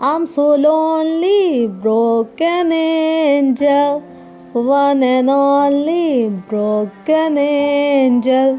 I'm so lonely, broken angel, one and only broken angel।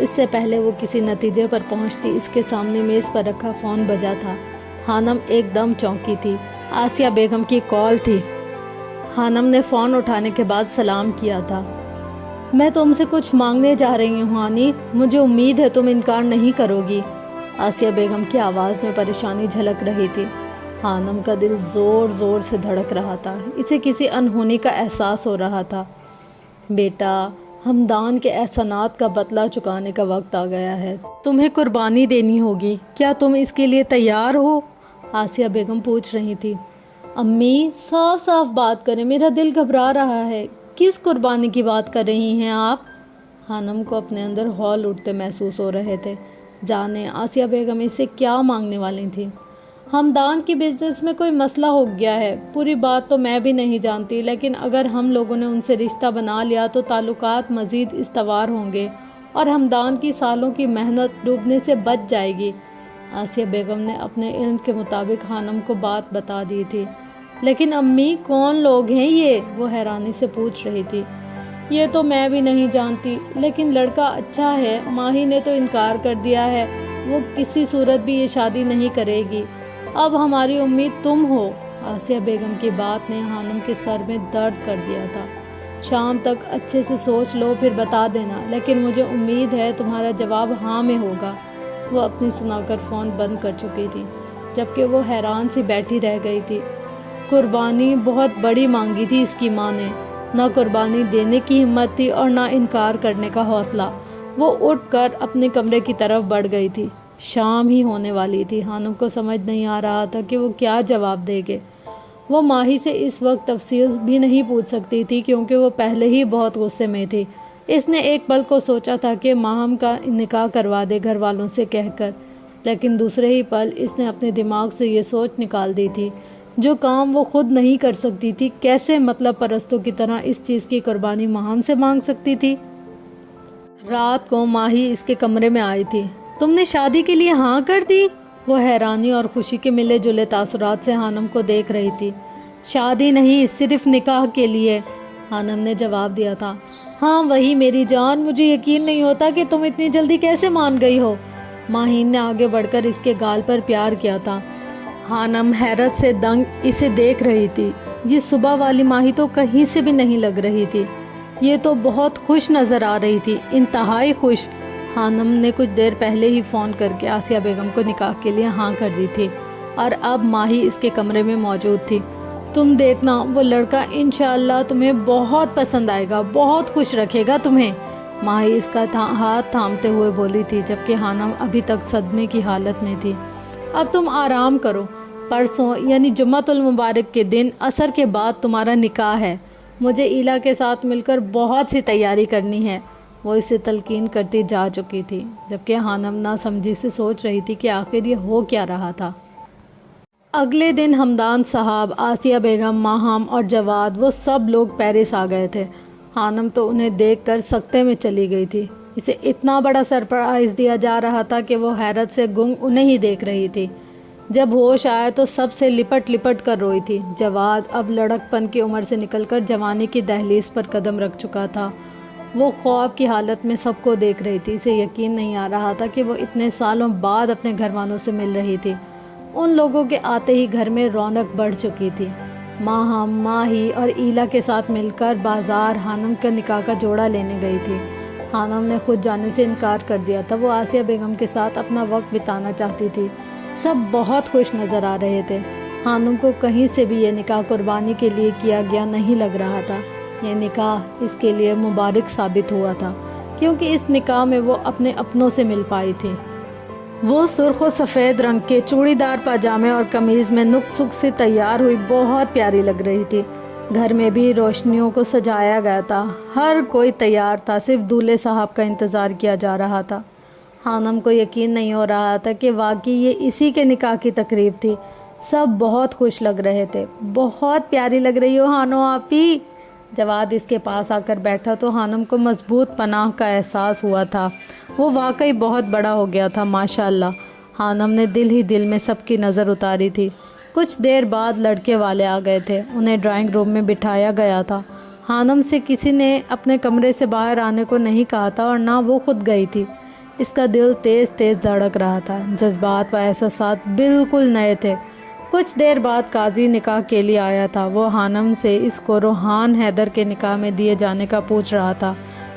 اس سے پہلے وہ کسی نتیجے پر پہنچتی اس کے سامنے میز پر رکھا فون بجا تھا۔ خانم ایک دم چونکی تھی۔ آسیہ بیگم کی کال تھی۔ خانم نے فون اٹھانے کے بعد سلام کیا تھا۔ میں تم سے کچھ مانگنے جا رہی ہوں ہانی، مجھے امید ہے تم انکار نہیں کرو گی۔ آسیہ بیگم کی آواز میں پریشانی جھلک رہی تھی۔ خانم کا دل زور زور سے دھڑک رہا تھا، اسے کسی انہونی کا احساس ہو رہا تھا۔ بیٹا، ہمدان کے احسانات کا بدلہ چکانے کا وقت آ گیا ہے، تمہیں قربانی دینی ہوگی، کیا تم اس کے لیے تیار ہو؟ آسیہ بیگم پوچھ رہی تھی۔ امی صاف صاف بات کریں، میرا دل گھبرا رہا ہے، کس قربانی کی بات کر رہی ہیں آپ؟ خانم کو اپنے اندر ہول اٹھتے محسوس ہو رہے تھے، جانے آسیہ بیگم اس سے کیا مانگنے والی تھی۔ ہمدان کی بزنس میں کوئی مسئلہ ہو گیا ہے، پوری بات تو میں بھی نہیں جانتی، لیکن اگر ہم لوگوں نے ان سے رشتہ بنا لیا تو تعلقات مزید استوار ہوں گے اور ہمدان کی سالوں کی محنت ڈوبنے سے بچ جائے گی۔ آسیہ بیگم نے اپنے علم کے مطابق خانم کو بات بتا دی تھی۔ لیکن امی کون لوگ ہیں یہ؟ وہ حیرانی سے پوچھ رہی تھی۔ یہ تو میں بھی نہیں جانتی، لیکن لڑکا اچھا ہے، ماہی نے تو انکار کر دیا ہے، وہ کسی صورت بھی یہ شادی نہیں کرے گی، اب ہماری امید تم ہو۔ آسیہ بیگم کی بات نے خانم کے سر میں درد کر دیا تھا۔ شام تک اچھے سے سوچ لو پھر بتا دینا، لیکن مجھے امید ہے تمہارا جواب ہاں میں ہوگا۔ وہ اپنی سنا کر فون بند کر چکی تھی، جبکہ وہ حیران سی بیٹھی رہ گئی تھی۔ قربانی بہت بڑی مانگی تھی اس کی ماں نے، نہ قربانی دینے کی ہمت تھی اور نہ انکار کرنے کا حوصلہ۔ وہ اٹھ کر اپنے کمرے کی طرف بڑھ گئی تھی۔ شام ہی ہونے والی تھی، خانم کو سمجھ نہیں آ رہا تھا کہ وہ کیا جواب دے گے۔ وہ ماہی سے اس وقت تفصیل بھی نہیں پوچھ سکتی تھی کیونکہ وہ پہلے ہی بہت غصے میں تھی۔ اس نے ایک پل کو سوچا تھا کہ ماہم کا نکاح کروا دے گھر والوں سے کہہ کر، لیکن دوسرے ہی پل اس نے اپنے دماغ سے یہ سوچ نکال دی تھی، جو کام وہ خود نہیں کر سکتی تھی کیسے مطلب پرستوں کی طرح اس چیز کی قربانی ماہم سے مانگ سکتی تھی۔ رات کو ماہی اس کے کمرے میں آئی تھی۔ تم نے شادی کے لیے ہاں کر دی؟ وہ حیرانی اور خوشی کے ملے جلے تاثرات سے خانم کو دیکھ رہی تھی۔ شادی نہیں، صرف نکاح کے لیے، خانم نے جواب دیا تھا۔ ہاں وہی میری جان، مجھے یقین نہیں ہوتا کہ تم اتنی جلدی کیسے مان گئی ہو۔ ماہین نے آگے بڑھ کر اس کے گال پر پیار کیا تھا۔ خانم حیرت سے دنگ اسے دیکھ رہی تھی۔ یہ صبح والی ماہی تو کہیں سے بھی نہیں لگ رہی تھی، یہ تو بہت خوش نظر آ رہی تھی، انتہائی خوش۔ خانم نے کچھ دیر پہلے ہی فون کر کے آسیہ بیگم کو نکاح کے لیے ہاں کر دی تھی اور اب ماہی اس کے کمرے میں موجود تھی۔ تم دیکھنا، وہ لڑکا انشاءاللہ تمہیں بہت پسند آئے گا، بہت خوش رکھے گا تمہیں، ماہی اس کا ہاتھ تھامتے ہوئے بولی تھی، جبکہ خانم ابھی تک صدمے کی حالت میں تھی۔ اب تم آرام کرو، پرسوں یعنی جمعۃ المبارک کے دن عصر کے بعد تمہارا نکاح ہے، مجھے ایلا کے ساتھ مل کر بہت سی تیاری کرنی ہے۔ وہ اسے تلقین کرتی جا چکی تھی، جبکہ خانم نہ سمجھی سے سوچ رہی تھی کہ آخر یہ ہو کیا رہا تھا۔ اگلے دن ہمدان صاحب، آسیہ بیگم، ماہم اور جواد، وہ سب لوگ پیرس آ گئے تھے۔ خانم تو انہیں دیکھ کر سکتے میں چلی گئی تھی، اسے اتنا بڑا سرپرائز دیا جا رہا تھا کہ وہ حیرت سے گنگ انہیں ہی دیکھ رہی تھی۔ جب ہوش آیا تو سب سے لپٹ لپٹ کر روئی تھی۔ جواد اب لڑک پن کی عمر سے نکل کر جوانی کی دہلیز پر قدم رکھ چکا تھا۔ وہ خواب کی حالت میں سب کو دیکھ رہی تھی، اسے یقین نہیں آ رہا تھا کہ وہ اتنے سالوں بعد اپنے گھر والوں سے مل رہی تھی۔ ان لوگوں کے آتے ہی گھر میں رونق بڑھ چکی تھی۔ ماہم، ماہی اور ایلا کے ساتھ مل کر بازار خانم کا نکاح کا جوڑا لینے گئی تھی۔ خانم نے خود جانے سے انکار کر دیا تھا، وہ آسیہ بیگم کے ساتھ اپنا وقت بتانا چاہتی تھی۔ سب بہت خوش نظر آ رہے تھے۔ خانم کو کہیں سے بھی یہ نکاح قربانی کے لیے کیا گیا نہیں لگ رہا تھا۔ یہ نکاح اس کے لیے مبارک ثابت ہوا تھا، کیونکہ اس نکاح میں وہ اپنے اپنوں سے مل پائی تھی۔ وہ سرخ و سفید رنگ کے چوڑی دار پاجامے اور قمیض میں نک سک سے تیار ہوئی بہت پیاری لگ رہی تھی۔ گھر میں بھی روشنیوں کو سجایا گیا تھا، ہر کوئی تیار تھا، صرف دولہے صاحب کا انتظار کیا جا رہا تھا۔ خانم کو یقین نہیں ہو رہا تھا کہ واقعی یہ اسی کے نکاح کی تقریب تھی۔ سب بہت خوش لگ رہے تھے۔ بہت پیاری لگ رہی ہو ہانو آپی۔ جواد اس کے پاس آ کر بیٹھا تو خانم کو مضبوط پناہ کا احساس ہوا تھا۔ وہ واقعی بہت بڑا ہو گیا تھا، ماشاءاللہ۔ خانم نے دل ہی دل میں سب کی نظر اتاری تھی۔ کچھ دیر بعد لڑکے والے آ گئے تھے، انہیں ڈرائنگ روم میں بٹھایا گیا تھا۔ خانم سے کسی نے اپنے کمرے سے باہر آنے کو نہیں کہا تھا اور نہ وہ خود گئی تھی۔ اس کا دل تیز تیز دھڑک رہا تھا۔ جذبات و احساسات بالکل نئے تھے۔ کچھ دیر بعد قاضی نکاح کے لیے آیا تھا۔ وہ خانم سے اس کو روحان حیدر کے نکاح میں دیے جانے کا پوچھ رہا تھا،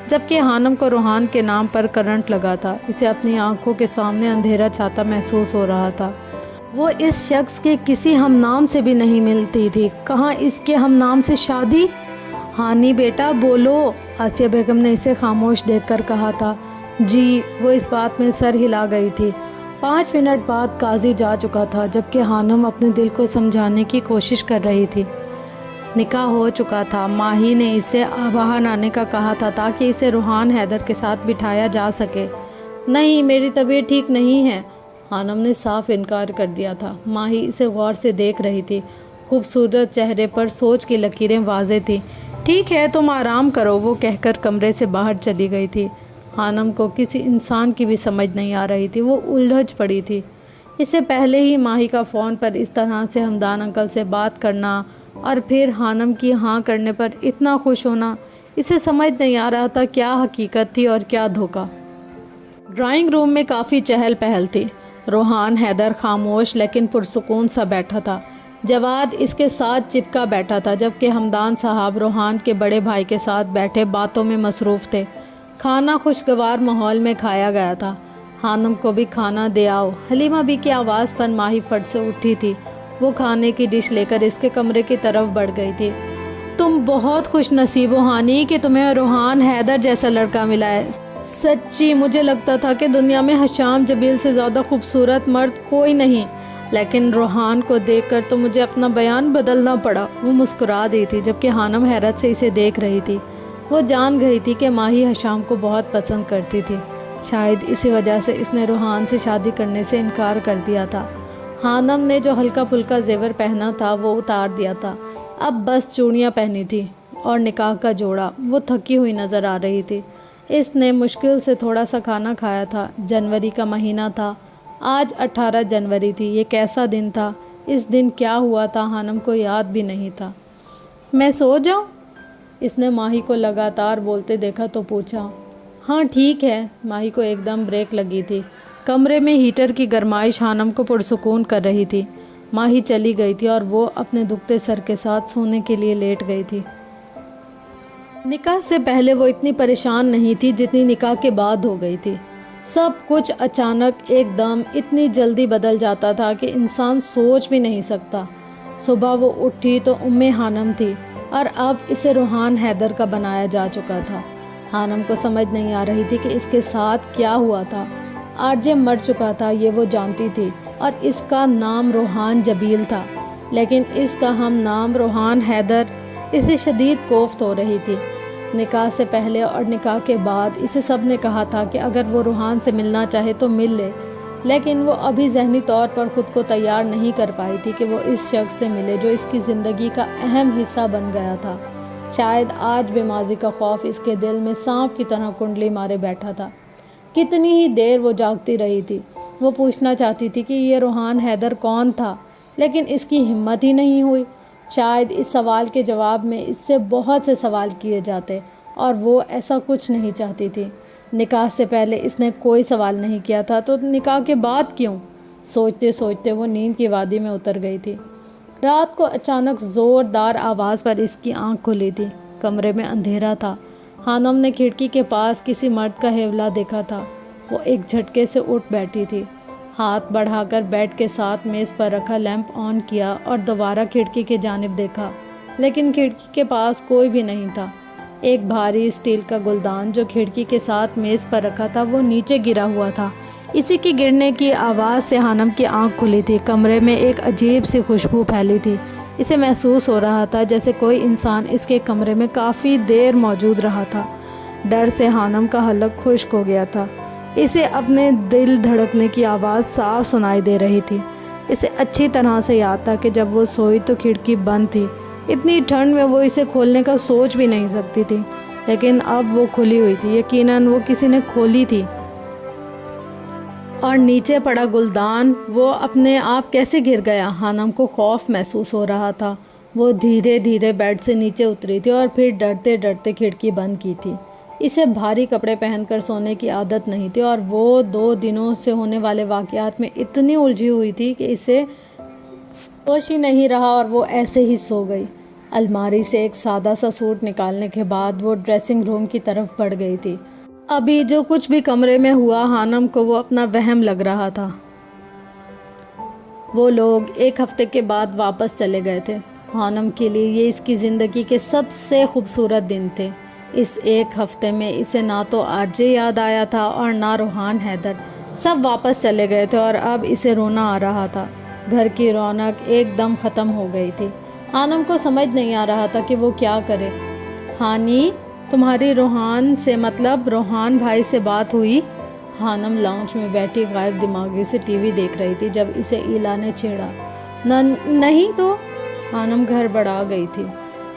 جبکہ خانم کو روحان کے نام پر کرنٹ لگا تھا۔ اسے اپنی آنکھوں کے سامنے اندھیرا چھاتا محسوس ہو رہا تھا۔ وہ اس شخص کے کسی ہم نام سے بھی نہیں ملتی تھی۔ کہاں اس کے ہم نام سے شادی؟ ہانی بیٹا بولو، آسیہ بیگم نے اسے خاموش دیکھ کر کہا تھا۔ جی، وہ اس بات میں سر ہلا گئی تھی۔ 5 منٹ بعد قاضی جا چکا تھا، جبکہ خانم اپنے دل کو سمجھانے کی کوشش کر رہی تھی۔ نکاح ہو چکا تھا۔ ماہی نے اسے باہر آنے کا کہا تھا تاکہ اسے روحان حیدر کے ساتھ بٹھایا جا سکے۔ نہیں، میری طبیعت ٹھیک نہیں ہے، خانم نے صاف انکار کر دیا تھا۔ ماہی اسے غور سے دیکھ رہی تھی۔ خوبصورت چہرے پر سوچ کی لکیریں واضح تھیں۔ ٹھیک ہے، تم آرام کرو، وہ کہہ کر کمرے سے باہر چلی گئی تھی۔ خانم کو کسی انسان کی بھی سمجھ نہیں آ رہی تھی۔ وہ الجھ پڑی تھی۔ اس سے پہلے ہی ماہی کا فون پر اس طرح سے ہمدان انکل سے بات کرنا اور پھر خانم کی ہاں کرنے پر اتنا خوش ہونا، اسے سمجھ نہیں آ رہا تھا کیا حقیقت تھی اور کیا دھوکہ۔ ڈرائنگ روم میں کافی چہل پہل تھی۔ روحان حیدر خاموش لیکن پرسکون سا بیٹھا تھا۔ جواد اس کے ساتھ چپکا بیٹھا تھا، جبکہ ہمدان صاحب روحان کے بڑے بھائی کے ساتھ بیٹھے باتوں میں مصروف تھے۔ کھانا خوشگوار ماحول میں کھایا گیا تھا۔ خانم کو بھی کھانا دے آؤ، حلیمہ بی کی آواز پر ماہی فٹ سے اٹھی تھی۔ وہ کھانے کی ڈش لے کر اس کے کمرے کی طرف بڑھ گئی تھی۔ تم بہت خوش نصیب ہو ہانی کہ تمہیں روحان حیدر جیسا لڑکا ملا ہے۔ سچی مجھے لگتا تھا کہ دنیا میں حشام جبیل سے زیادہ خوبصورت مرد کوئی نہیں، لیکن روحان کو دیکھ کر تو مجھے اپنا بیان بدلنا پڑا۔ وہ مسکرا دی تھی، جبکہ خانم حیرت سے اسے دیکھ رہی تھی۔ وہ جان گئی تھی کہ ماہی حشام کو بہت پسند کرتی تھی۔ شاید اسی وجہ سے اس نے روحان سے شادی کرنے سے انکار کر دیا تھا۔ خانم نے جو ہلکا پھلکا زیور پہنا تھا وہ اتار دیا تھا۔ اب بس چوڑیاں پہنی تھی اور نکاح کا جوڑا۔ وہ تھکی ہوئی نظر آ رہی تھی۔ اس نے مشکل سے تھوڑا سا کھانا کھایا تھا۔ جنوری کا مہینہ تھا۔ آج 18 جنوری تھی۔ یہ کیسا دن تھا؟ اس دن کیا ہوا تھا خانم کو یاد بھی نہیں تھا۔ میں سو جاؤں؟ اس نے ماہی کو لگاتار بولتے دیکھا تو پوچھا۔ ہاں ٹھیک ہے۔ ماہی کو ایک دم بریک لگی تھی۔ کمرے میں ہیٹر کی گرمائش خانم کو پرسکون کر رہی تھی۔ ماہی چلی گئی تھی اور وہ اپنے دکھتے سر کے ساتھ سونے کے لیے لیٹ گئی تھی۔ نکاح سے پہلے وہ اتنی پریشان نہیں تھی جتنی نکاح کے بعد ہو گئی تھی۔ سب کچھ اچانک ایک دم اتنی جلدی بدل جاتا تھا کہ انسان سوچ بھی نہیں سکتا۔ صبح وہ اٹھی تو خانم تھی اور اب اسے روحان حیدر کا بنایا جا چکا تھا۔ خانم کو سمجھ نہیں آ رہی تھی کہ اس کے ساتھ کیا ہوا تھا۔ آرجے مر چکا تھا یہ وہ جانتی تھی، اور اس کا نام روحان جبیل تھا، لیکن اس کا ہم نام روحان حیدر اسے شدید کوفت ہو رہی تھی۔ نکاح سے پہلے اور نکاح کے بعد اسے سب نے کہا تھا کہ اگر وہ روحان سے ملنا چاہے تو مل لے، لیکن وہ ابھی ذہنی طور پر خود کو تیار نہیں کر پائی تھی کہ وہ اس شخص سے ملے جو اس کی زندگی کا اہم حصہ بن گیا تھا۔ شاید آج بھی ماضی کا خوف اس کے دل میں سانپ کی طرح کنڈلی مارے بیٹھا تھا۔ کتنی ہی دیر وہ جاگتی رہی تھی۔ وہ پوچھنا چاہتی تھی کہ یہ روحان حیدر کون تھا، لیکن اس کی ہمت ہی نہیں ہوئی۔ شاید اس سوال کے جواب میں اس سے بہت سے سوال کیے جاتے، اور وہ ایسا کچھ نہیں چاہتی تھی۔ نکاح سے پہلے اس نے کوئی سوال نہیں کیا تھا تو نکاح کے بعد کیوں؟ سوچتے سوچتے وہ نیند کی وادی میں اتر گئی تھی۔ رات کو اچانک زوردار آواز پر اس کی آنکھ کھلی تھی۔ کمرے میں اندھیرا تھا۔ خانم نے کھڑکی کے پاس کسی مرد کا ہیولا دیکھا تھا۔ وہ ایک جھٹکے سے اٹھ بیٹھی تھی۔ ہاتھ بڑھا کر بیڈ کے ساتھ میز پر رکھا لیمپ آن کیا اور دوبارہ کھڑکی کی جانب دیکھا، لیکن کھڑکی کے پاس کوئی بھی نہیں تھا۔ ایک بھاری اسٹیل کا گلدان جو کھڑکی کے ساتھ میز پر رکھا تھا وہ نیچے گرا ہوا تھا۔ اسی کے گرنے کی آواز سے خانم کی آنکھ کھلی تھی۔ کمرے میں ایک عجیب سی خوشبو پھیلی تھی۔ اسے محسوس ہو رہا تھا جیسے کوئی انسان اس کے کمرے میں کافی دیر موجود رہا تھا۔ ڈر سے خانم کا حلق خشک ہو گیا تھا۔ اسے اپنے دل دھڑکنے کی آواز صاف سنائی دے رہی تھی۔ اسے اچھی طرح سے یاد تھا کہ جب وہ سوئی تو کھڑکی بند تھی۔ اتنی ٹھنڈ میں وہ اسے کھولنے کا سوچ بھی نہیں سکتی تھی، لیکن اب وہ کھلی ہوئی تھی۔ یقیناً وہ کسی نے کھولی تھی۔ اور نیچے پڑا گلدان وہ اپنے آپ کیسے گر گیا؟ خانم کو خوف محسوس ہو رہا تھا۔ وہ دھیرے دھیرے بیڈ سے نیچے اتری تھی اور پھر ڈرتے ڈرتے کھڑکی بند کی تھی۔ اسے بھاری کپڑے پہن کر سونے کی عادت نہیں تھی اور وہ 2 دنوں سے ہونے والے واقعات میں اتنی الجھی ہوئی تھی کہ اسے ہوش ہی نہیں رہا اور وہ ایسے ہی سو گئی۔ الماری سے ایک سادہ سا سوٹ نکالنے کے بعد وہ ڈریسنگ روم کی طرف بڑھ گئی تھی۔ ابھی جو کچھ بھی کمرے میں ہوا خانم کو وہ اپنا وہم لگ رہا تھا۔ وہ لوگ 1 ہفتے کے بعد واپس چلے گئے تھے۔ خانم کے لیے یہ اس کی زندگی کے سب سے خوبصورت دن تھے۔ اس 1 ہفتے میں اسے نہ تو آرجے یاد آیا تھا اور نہ روحان حیدر، سب واپس چلے گئے تھے اور اب اسے رونا آ رہا تھا۔ گھر کی رونق ایک دم ختم ہو گئی تھی۔ خانم کو سمجھ نہیں آ رہا تھا کہ وہ کیا کرے۔ ہانی، تمہاری روحان سے مطلب روحان بھائی سے بات ہوئی؟ خانم لاؤنج میں بیٹھی غائب دماغی سے ٹی وی دیکھ رہی تھی جب اسے ایلا نے چھیڑا۔ نہیں تو خانم گھر بڑھا گئی تھی۔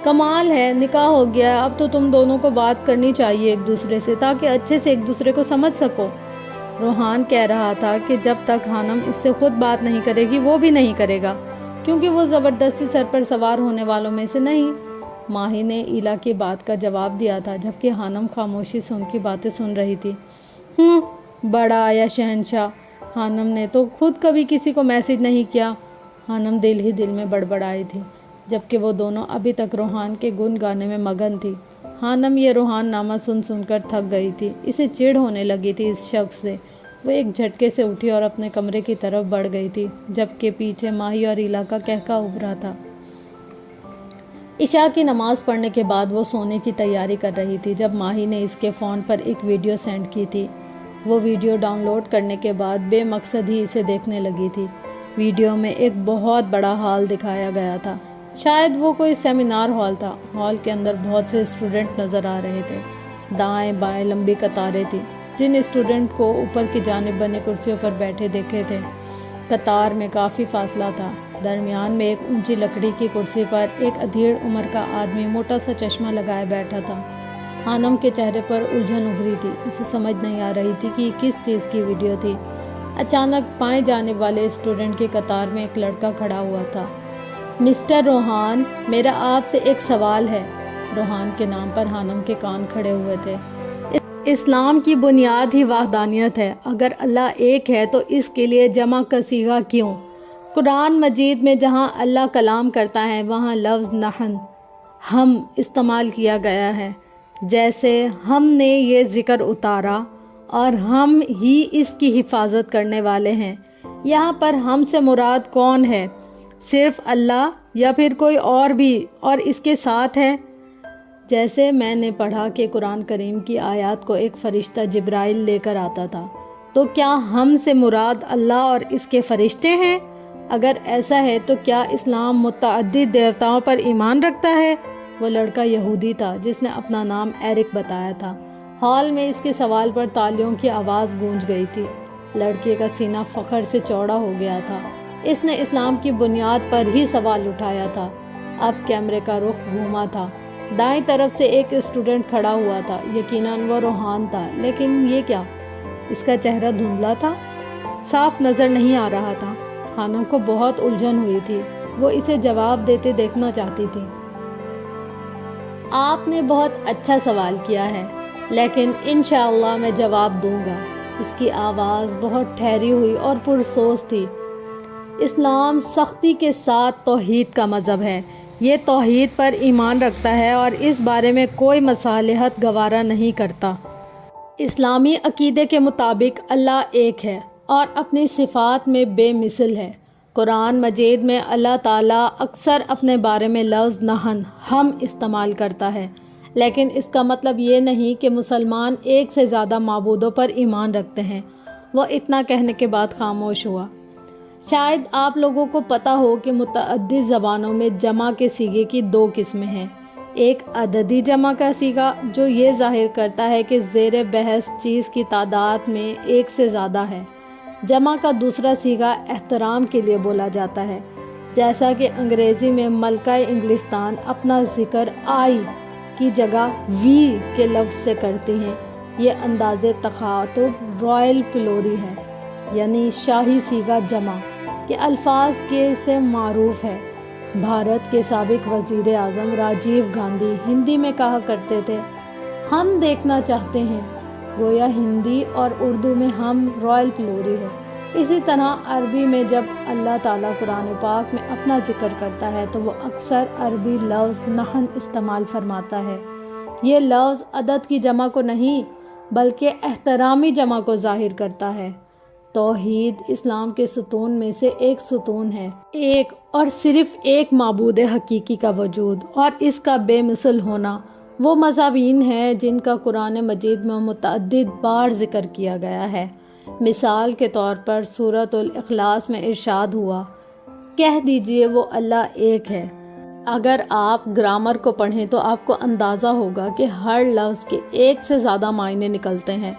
کمال ہے، نکاح ہو گیا، اب تو تم دونوں کو بات کرنی چاہیے ایک دوسرے سے تاکہ اچھے سے ایک دوسرے کو سمجھ سکو۔ روحان کہہ رہا تھا کہ جب تک خانم اس سے خود بات نہیں کرے گی وہ بھی نہیں کرے گا، کیونکہ وہ زبردستی سر پر سوار ہونے والوں میں سے نہیں۔ ماہی نے ایلا کی بات کا جواب دیا تھا جبکہ خانم خاموشی سے ان کی باتیں سن رہی تھی۔ بڑا یا شہنشاہ، خانم نے تو خود کبھی کسی کو میسج نہیں کیا۔ خانم دل ہی دل میں بڑبڑائی تھی، جبکہ وہ دونوں ابھی تک روحان کے گن گانے میں مگن تھی۔ خانم یہ روحان نامہ سن سن کر تھک گئی تھی، اسے چڑ ہونے لگی تھی اس شخص سے۔ وہ ایک جھٹکے سے اٹھی اور اپنے کمرے کی طرف بڑھ گئی تھی، جبکہ پیچھے ماہی اور ایلا کا کہکا ابھ رہا تھا۔ عشاء کی نماز پڑھنے کے بعد وہ سونے کی تیاری کر رہی تھی جب ماہی نے اس کے فون پر ایک ویڈیو سینڈ کی تھی۔ وہ ویڈیو ڈاؤن لوڈ کرنے کے بعد بے مقصد ہی اسے دیکھنے لگی تھی۔ ویڈیو میں ایک بہت بڑا ہال دکھایا گیا تھا، شاید وہ کوئی سیمینار ہال تھا۔ ہال کے اندر بہت سے اسٹوڈنٹ نظر آ رہے تھے۔ دائیں بائیں لمبی قطاریں تھیں۔ جن اسٹوڈنٹ کو اوپر کی جانب بنے کرسیوں پر بیٹھے دیکھے تھے، قطار میں کافی فاصلہ تھا۔ درمیان میں ایک اونچی لکڑی کی کرسی پر ایک ادھیڑ عمر کا آدمی موٹا سا چشمہ لگائے بیٹھا تھا۔ خانم کے چہرے پر الجھن ابھری تھی، اسے سمجھ نہیں آ رہی تھی کہ یہ کس چیز کی ویڈیو تھی۔ اچانک بائیں جانب والے اسٹوڈنٹ کی قطار میں ایک لڑکا کھڑا ہوا تھا۔ مسٹر روحان، میرا آپ سے ایک سوال ہے۔ روحان کے نام پر خانم کے کان کھڑے ہوئے تھے۔ اسلام کی بنیاد ہی وحدانیت ہے۔ اگر اللہ ایک ہے تو اس کے لیے جمع کا صیغہ کیوں؟ قرآن مجید میں جہاں اللہ کلام کرتا ہے وہاں لفظ نحن، ہم استعمال کیا گیا ہے، جیسے ہم نے یہ ذکر اتارا اور ہم ہی اس کی حفاظت کرنے والے ہیں۔ یہاں پر ہم سے مراد کون ہے؟ صرف اللہ یا پھر کوئی اور بھی اور اس کے ساتھ ہے؟ جیسے میں نے پڑھا کہ قرآن کریم کی آیات کو ایک فرشتہ جبرائیل لے کر آتا تھا، تو کیا ہم سے مراد اللہ اور اس کے فرشتے ہیں؟ اگر ایسا ہے تو کیا اسلام متعدد دیوتاؤں پر ایمان رکھتا ہے؟ وہ لڑکا یہودی تھا جس نے اپنا نام ایرک بتایا تھا۔ ہال میں اس کے سوال پر تالیوں کی آواز گونج گئی تھی۔ لڑکے کا سینہ فخر سے چوڑا ہو گیا تھا، اس نے اسلام کی بنیاد پر ہی سوال اٹھایا تھا۔ اب کیمرے کا رخ گھوما تھا۔ دائیں طرف سے ایک اسٹوڈنٹ کھڑا ہوا تھا، یقیناً وہ روحان تھا، لیکن یہ کیا؟ اس کا چہرہ دھندلا تھا، صاف نظر نہیں آ رہا تھا۔ خانم کو بہت الجھن ہوئی تھی، وہ اسے جواب دیتے دیکھنا چاہتی تھی۔ آپ نے بہت اچھا سوال کیا ہے، لیکن انشاءاللہ میں جواب دوں گا۔ اس کی آواز بہت ٹھہری ہوئی اور پرسوز تھی۔ اسلام سختی کے ساتھ توحید کا مذہب ہے، یہ توحید پر ایمان رکھتا ہے اور اس بارے میں کوئی مصالحت گوارا نہیں کرتا۔ اسلامی عقیدے کے مطابق اللہ ایک ہے اور اپنی صفات میں بے مثل ہے۔ قرآن مجید میں اللہ تعالیٰ اکثر اپنے بارے میں لفظ نحن، ہم استعمال کرتا ہے، لیکن اس کا مطلب یہ نہیں کہ مسلمان ایک سے زیادہ معبودوں پر ایمان رکھتے ہیں۔ وہ اتنا کہنے کے بعد خاموش ہوا۔ شاید آپ لوگوں کو پتہ ہو کہ متعدد زبانوں میں جمع کے صیغے کی 2 قسمیں ہیں۔ ایک عددی جمع کا صیغہ جو یہ ظاہر کرتا ہے کہ زیر بحث چیز کی تعداد میں ایک سے زیادہ ہے۔ جمع کا دوسرا صیغہ احترام کے لیے بولا جاتا ہے، جیسا کہ انگریزی میں ملکہ انگلستان اپنا ذکر آئی کی جگہ وی کے لفظ سے کرتی ہیں۔ یہ انداز تخاطب رائل پلوری ہے، یعنی شاہی صیغہ جمع کے الفاظ کے سے معروف ہے۔ بھارت کے سابق وزیر اعظم راجیو گاندھی ہندی میں کہا کرتے تھے، ہم دیکھنا چاہتے ہیں، گویا ہندی اور اردو میں ہم رائل پلوری ہے۔ اسی طرح عربی میں جب اللہ تعالیٰ قرآن پاک میں اپنا ذکر کرتا ہے تو وہ اکثر عربی لفظ نحن استعمال فرماتا ہے۔ یہ لفظ عدد کی جمع کو نہیں بلکہ احترامی جمع کو ظاہر کرتا ہے۔ توحید اسلام کے ستون میں سے ایک ستون ہے، ایک اور صرف ایک معبود حقیقی کا وجود اور اس کا بے مثل ہونا۔ وہ مضامین ہیں جن کا قرآن مجید میں متعدد بار ذکر کیا گیا ہے۔ مثال کے طور پر سورۃ الاخلاص میں ارشاد ہوا، کہہ دیجئے وہ اللہ ایک ہے۔ اگر آپ گرامر کو پڑھیں تو آپ کو اندازہ ہوگا کہ ہر لفظ کے ایک سے زیادہ معنی نکلتے ہیں،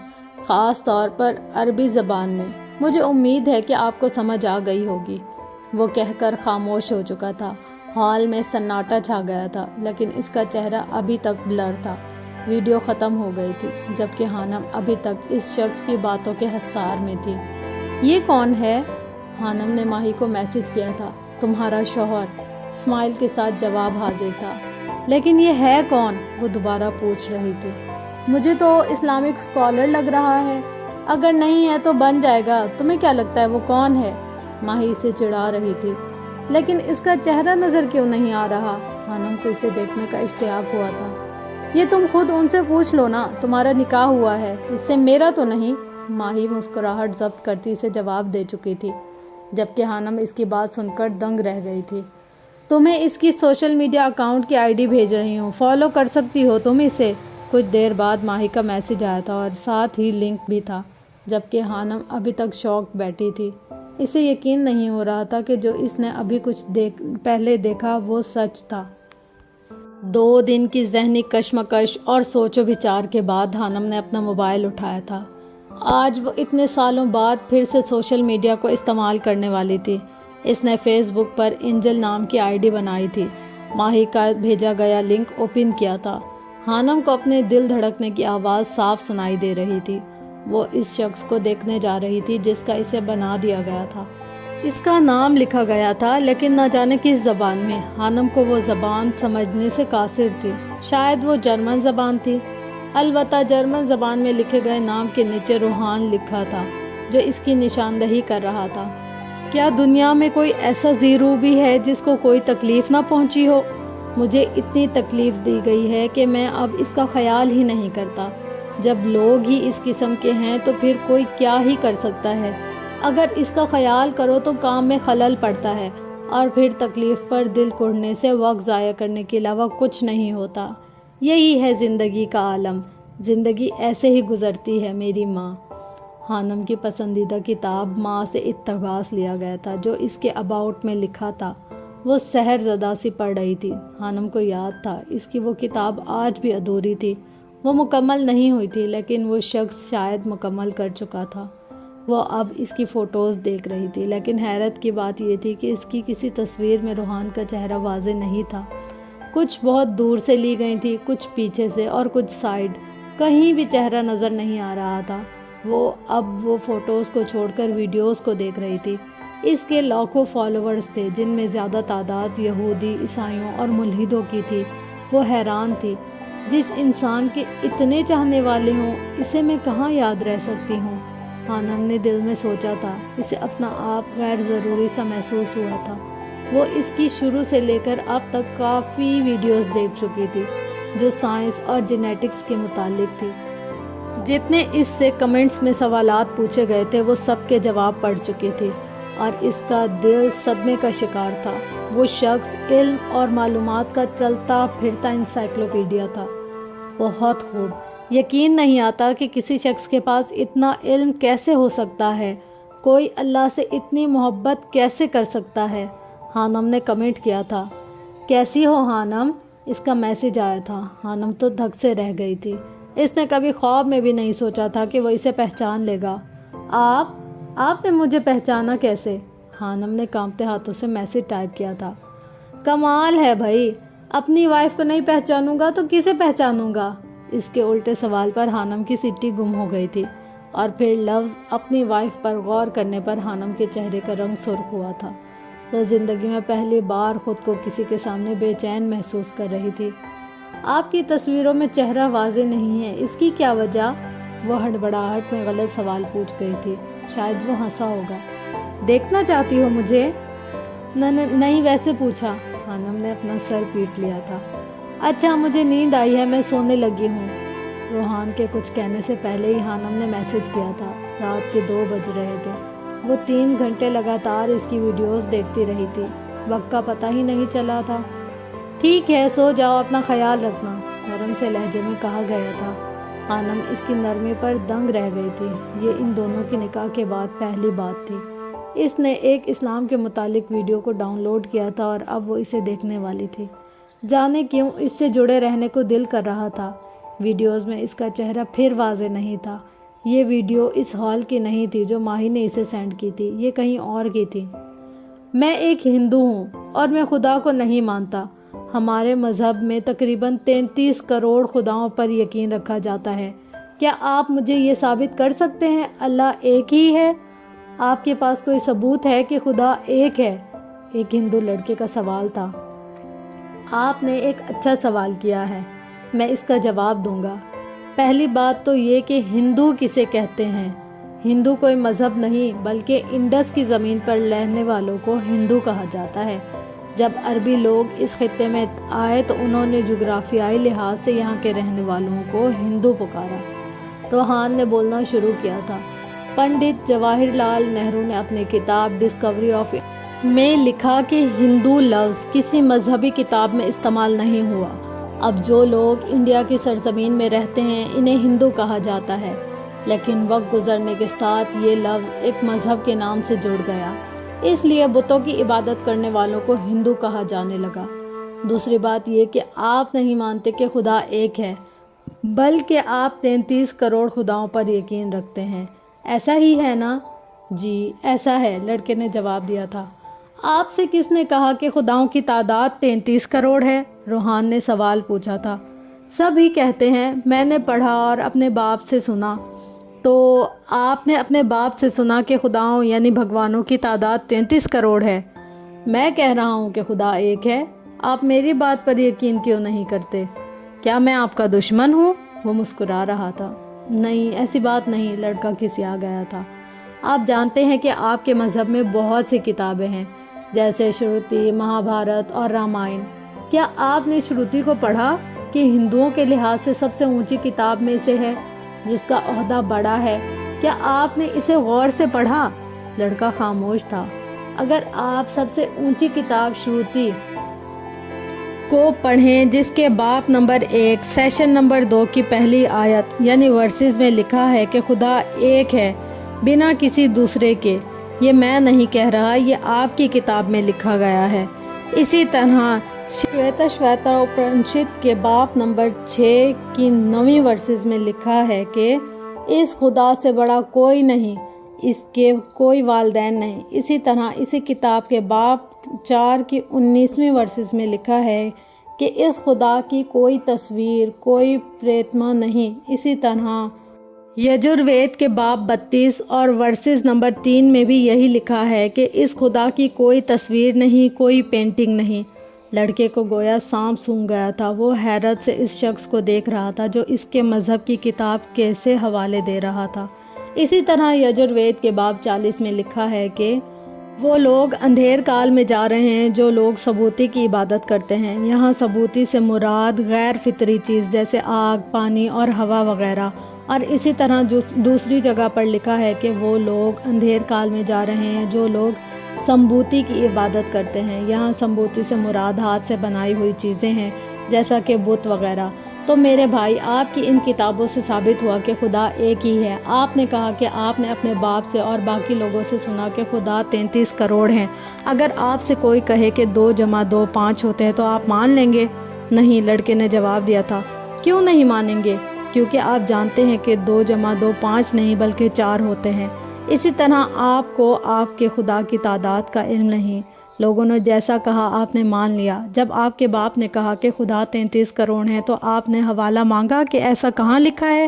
خاص طور پر عربی زبان میں۔ مجھے امید ہے کہ آپ کو سمجھ آ گئی ہوگی۔ وہ کہہ کر خاموش ہو چکا تھا۔ ہال میں سناٹا چھا گیا تھا، لیکن اس کا چہرہ ابھی تک بلر تھا۔ ویڈیو ختم ہو گئی تھی، جبکہ ہانم ابھی تک اس شخص کی باتوں کے حصار میں تھی۔ یہ کون ہے؟ ہانم نے ماہی کو میسج کیا تھا، تمہارا شوہر۔ اسمائل کے ساتھ جواب حاضر تھا۔ لیکن یہ ہے کون؟ وہ دوبارہ پوچھ رہی تھی۔ مجھے تو اسلامک اسکالر لگ رہا ہے۔ اگر نہیں ہے تو بن جائے گا۔ تمہیں کیا لگتا ہے وہ کون ہے؟ ماہی اسے چڑھا رہی تھی۔ لیکن اس کا چہرہ نظر کیوں نہیں آ رہا؟ ہانم کو اسے دیکھنے کا اشتیاق ہوا تھا۔ یہ تم خود ان سے پوچھ لو نا، تمہارا نکاح ہوا ہے، اس سے میرا تو نہیں۔ ماہی مسکراہٹ ضبط کرتی سے جواب دے چکی تھی، جبکہ ہانم اس کی بات سن کر دنگ رہ گئی تھی۔ تمہیں اس کی سوشل میڈیا اکاؤنٹ کی آئی ڈی بھیج رہی ہوں، فالو کر سکتی ہو تم اسے۔ کچھ دیر بعد ماہی کا میسج آیا تھا اور ساتھ ہی لنک بھی تھا، جبکہ ہانم ابھی تک شاک بیٹھی تھی۔ اسے یقین نہیں ہو رہا تھا کہ جو اس نے ابھی کچھ پہلے دیکھا وہ سچ تھا۔ 2 دن کی ذہنی کشمکش اور سوچ و بچار کے بعد ہانم نے اپنا موبائل اٹھایا تھا۔ آج وہ اتنے سالوں بعد پھر سے سوشل میڈیا کو استعمال کرنے والی تھی۔ اس نے فیس بک پر انجل نام کی آئی ڈی بنائی تھی۔ ماہی کا بھیجا گیا لنک اوپن کیا تھا۔ ہانم کو اپنے دل دھڑکنے کی آواز صاف سنائی دے رہی تھی۔ وہ اس شخص کو دیکھنے جا رہی تھی جس کا اسے بنا دیا گیا تھا۔ اس کا نام لکھا گیا تھا، لیکن نہ جانے کس زبان میں۔ ہانم کو وہ زبان سمجھنے سے قاصر تھی۔ شاید وہ جرمن زبان تھی۔ البتہ جرمن زبان میں لکھے گئے نام کے نیچے روحان لکھا تھا، جو اس کی نشاندہی کر رہا تھا۔ کیا دنیا میں کوئی ایسا زیرو بھی ہے جس کو کوئی تکلیف نہ پہنچی ہو؟ مجھے اتنی تکلیف دی گئی ہے کہ میں اب اس کا خیال ہی نہیں کرتا۔ جب لوگ ہی اس قسم کے ہیں تو پھر کوئی کیا ہی کر سکتا ہے۔ اگر اس کا خیال کرو تو کام میں خلل پڑتا ہے، اور پھر تکلیف پر دل کوڑنے سے وقت ضائع کرنے کے علاوہ کچھ نہیں ہوتا۔ یہی ہے زندگی کا عالم۔ زندگی ایسے ہی گزرتی ہے میری ماں۔ ہانم کی پسندیدہ کتاب ماں سے اقتباس لیا گیا تھا، جو اس کے اباؤٹ میں لکھا تھا۔ وہ سحر زدہ سی پڑھ رہی تھی۔ ہانم کو یاد تھا اس کی وہ کتاب آج بھی ادھوری تھی۔ وہ مکمل نہیں ہوئی تھی، لیکن وہ شخص شاید مکمل کر چکا تھا۔ وہ اب اس کی فوٹوز دیکھ رہی تھی، لیکن حیرت کی بات یہ تھی کہ اس کی کسی تصویر میں روحان کا چہرہ واضح نہیں تھا۔ کچھ بہت دور سے لی گئی تھی، کچھ پیچھے سے اور کچھ سائیڈ، کہیں بھی چہرہ نظر نہیں آ رہا تھا۔ وہ فوٹوز کو چھوڑ کر ویڈیوز کو دیکھ رہی تھی۔ اس کے لاکھوں فالوورز تھے، جن میں زیادہ تعداد یہودی، عیسائیوں اور ملحدوں کی تھی۔ وہ حیران تھی، جس انسان کے اتنے چاہنے والے ہوں، اسے میں کہاں یاد رہ سکتی ہوں؟ ہانم نے دل میں سوچا تھا۔ اسے اپنا آپ غیر ضروری سا محسوس ہوا تھا۔ وہ اس کی شروع سے لے کر اب تک کافی ویڈیوز دیکھ چکی تھی، جو سائنس اور جینیٹکس کے متعلق تھی۔ جتنے اس سے کمنٹس میں سوالات پوچھے گئے تھے وہ سب کے جواب پڑھ چکی تھی، اور اس کا دل صدمے کا شکار تھا۔ وہ شخص علم اور معلومات کا چلتا پھرتا انسائکلوپیڈیا تھا۔ بہت خوب۔ یقین نہیں آتا کہ کسی شخص کے پاس اتنا علم کیسے ہو سکتا ہے۔ کوئی اللہ سے اتنی محبت کیسے کر سکتا ہے؟ ہانم نے کمنٹ کیا تھا۔ کیسی ہو ہانم؟ اس کا میسج آیا تھا۔ ہانم تو دھک سے رہ گئی تھی۔ اس نے کبھی خواب میں بھی نہیں سوچا تھا کہ وہ اسے پہچان لے گا۔ آپ نے مجھے پہچانا کیسے؟ ہانم نے کانپتے ہاتھوں سے میسج ٹائپ کیا تھا۔ کمال ہے بھائی، اپنی وائف کو نہیں پہچانوں گا تو کسے پہچانوں گا؟ اس کے الٹے سوال پر ہانم کی سٹی گم ہو گئی تھی، اور پھر لفظ اپنی وائف پر غور کرنے پر ہانم کے چہرے کا رنگ سرخ ہوا تھا۔ وہ زندگی میں پہلی بار خود کو کسی کے سامنے بے چین محسوس کر رہی تھی۔ آپ کی تصویروں میں چہرہ واضح نہیں ہے، اس کی کیا وجہ؟ وہ ہڑبڑاہٹ میں غلط سوال پوچھ گئی تھی۔ شاید وہ ہنسا ہوگا۔ دیکھنا چاہتی ہو مجھے؟ نہیں، ویسے پوچھا۔ خانم نے اپنا سر پیٹ لیا تھا۔ اچھا، مجھے نیند آئی ہے، میں سونے لگی ہوں۔ روحان کے کچھ کہنے سے پہلے ہی خانم نے میسج کیا تھا۔ رات کے 2 بج رہے تھے۔ وہ 3 گھنٹے لگاتار اس کی ویڈیوز دیکھتی رہی تھی۔ وقت کا پتہ ہی نہیں چلا تھا۔ ٹھیک ہے، سو جاؤ، اپنا خیال رکھنا، نرم سے لہجے میں کہا گیا تھا۔ خانم اس کی نرمی پر دنگ رہ گئی تھی۔ یہ ان دونوں کی نکاح کے بعد پہلی بات تھی۔ اس نے ایک اسلام کے متعلق ویڈیو کو ڈاؤن لوڈ کیا تھا اور اب وہ اسے دیکھنے والی تھی۔ جانے کیوں اس سے جڑے رہنے کو دل کر رہا تھا۔ ویڈیوز میں اس کا چہرہ پھر واضح نہیں تھا۔ یہ ویڈیو اس ہال کی نہیں تھی جو ماہی نے اسے سینڈ کی تھی، یہ کہیں اور کی تھی۔ میں ایک ہندو ہوں اور میں خدا کو نہیں مانتا۔ ہمارے مذہب میں تقریباً 33 کروڑ خداؤں پر یقین رکھا جاتا ہے۔ کیا آپ مجھے یہ ثابت کر سکتے ہیں اللہ ایک ہی ہے؟ آپ کے پاس کوئی ثبوت ہے کہ خدا ایک ہے؟ ایک ہندو لڑکے کا سوال تھا۔ آپ نے ایک اچھا سوال کیا ہے، میں اس کا جواب دوں گا۔ پہلی بات تو یہ کہ ہندو کسے کہتے ہیں؟ ہندو کوئی مذہب نہیں بلکہ انڈس کی زمین پر رہنے والوں کو ہندو کہا جاتا ہے۔ جب عربی لوگ اس خطے میں آئے تو انہوں نے جغرافیائی لحاظ سے یہاں کے رہنے والوں کو ہندو پکارا۔ روحان نے بولنا شروع کیا تھا۔ پنڈت جواہر لال نہرو نے اپنی کتاب ڈسکوری آف میں لکھا کہ ہندو لفظ کسی مذہبی کتاب میں استعمال نہیں ہوا۔ اب جو لوگ انڈیا کی سرزمین میں رہتے ہیں انہیں ہندو کہا جاتا ہے، لیکن وقت گزرنے کے ساتھ یہ لفظ ایک مذہب کے نام سے جڑ گیا، اس لیے بتوں کی عبادت کرنے والوں کو ہندو کہا جانے لگا۔ دوسری بات یہ کہ آپ نہیں مانتے کہ خدا ایک ہے، بلکہ آپ 33 کروڑ خداؤں پر یقین رکھتے ہیں، ایسا ہی ہے نا؟ جی ایسا ہے، لڑکے نے جواب دیا تھا۔ آپ سے کس نے کہا کہ خداؤں کی تعداد 33 کروڑ ہے؟ روحان نے سوال پوچھا تھا۔ سب ہی کہتے ہیں، میں نے پڑھا اور اپنے باپ سے سنا۔ تو آپ نے اپنے باپ سے سنا کہ خداؤں یعنی بھگوانوں کی تعداد 33 کروڑ ہے۔ میں کہہ رہا ہوں کہ خدا ایک ہے، آپ میری بات پر یقین کیوں نہیں کرتے؟ کیا میں آپ کا دشمن ہوں؟ وہ مسکرا رہا تھا۔ نہیں، ایسی بات نہیں، لڑکا کھسیا گیا تھا۔ آپ جانتے ہیں کہ آپ کے مذہب میں بہت سی کتابیں ہیں، جیسے شروتی، مہابھارت اور رامائن۔ کیا آپ نے شروتی کو پڑھا کہ ہندوؤں کے لحاظ سے سب سے اونچی کتاب میں سے ہے، جس کا عہدہ بڑا ہے؟ کیا آپ نے اسے غور سے پڑھا؟ لڑکا خاموش تھا۔ اگر آپ سب سے اونچی کتاب شروتی کو پڑھیں، جس کے باب نمبر 1 سیشن نمبر 2 کی پہلی آیت یعنی ورسز میں لکھا ہے کہ خدا ایک ہے بنا کسی دوسرے کے، یہ میں نہیں کہہ رہا، یہ آپ کی کتاب میں لکھا گیا ہے۔ اسی طرح شویتا اپنشد کے باب نمبر 6 کی 9ویں ورسز میں لکھا ہے کہ اس خدا سے بڑا کوئی نہیں، اس کے کوئی والدین نہیں۔ اسی طرح اسی کتاب کے باب 4 کی 19ویں ورسز میں لکھا ہے کہ اس خدا کی کوئی تصویر، کوئی پریتما نہیں۔ اسی طرح یجروید کے باب 32 اور ورسز نمبر 3 میں بھی یہی لکھا ہے کہ اس خدا کی کوئی تصویر نہیں، کوئی پینٹنگ نہیں۔ لڑکے کو گویا سانپ سونگھ گیا تھا۔ وہ حیرت سے اس شخص کو دیکھ رہا تھا جو اس کے مذہب کی کتاب کیسے حوالے دے رہا تھا۔ اسی طرح یجروید کے باب 40 میں لکھا ہے کہ وہ لوگ اندھیر کال میں جا رہے ہیں جو لوگ سبوتی کی عبادت کرتے ہیں۔ یہاں سبوتی سے مراد غیر فطری چیز جیسے آگ، پانی اور ہوا وغیرہ۔ اور اسی طرح دوسری جگہ پر لکھا ہے کہ وہ لوگ اندھیر کال میں جا رہے ہیں جو لوگ سمبوتی کی عبادت کرتے ہیں۔ یہاں سمبوتی سے مراد ہاتھ سے بنائی ہوئی چیزیں ہیں جیسا کہ بت وغیرہ۔ تو میرے بھائی، آپ کی ان کتابوں سے ثابت ہوا کہ خدا ایک ہی ہے۔ آپ نے کہا کہ آپ نے اپنے باپ سے اور باقی لوگوں سے سنا کہ خدا 33 کروڑ ہیں۔ اگر آپ سے کوئی کہے کہ 2 + 2 5 ہوتے ہیں تو آپ مان لیں گے؟ نہیں، لڑکے نے جواب دیا تھا۔ کیوں نہیں مانیں گے؟ کیونکہ آپ جانتے ہیں کہ 2 + 2 5 نہیں بلکہ 4 ہوتے ہیں۔ اسی طرح آپ کو آپ کے خدا کی تعداد کا علم نہیں۔ لوگوں نے جیسا کہا آپ نے مان لیا۔ جب آپ کے باپ نے کہا کہ خدا 33 کروڑ ہیں تو آپ نے حوالہ مانگا کہ ایسا کہاں لکھا ہے؟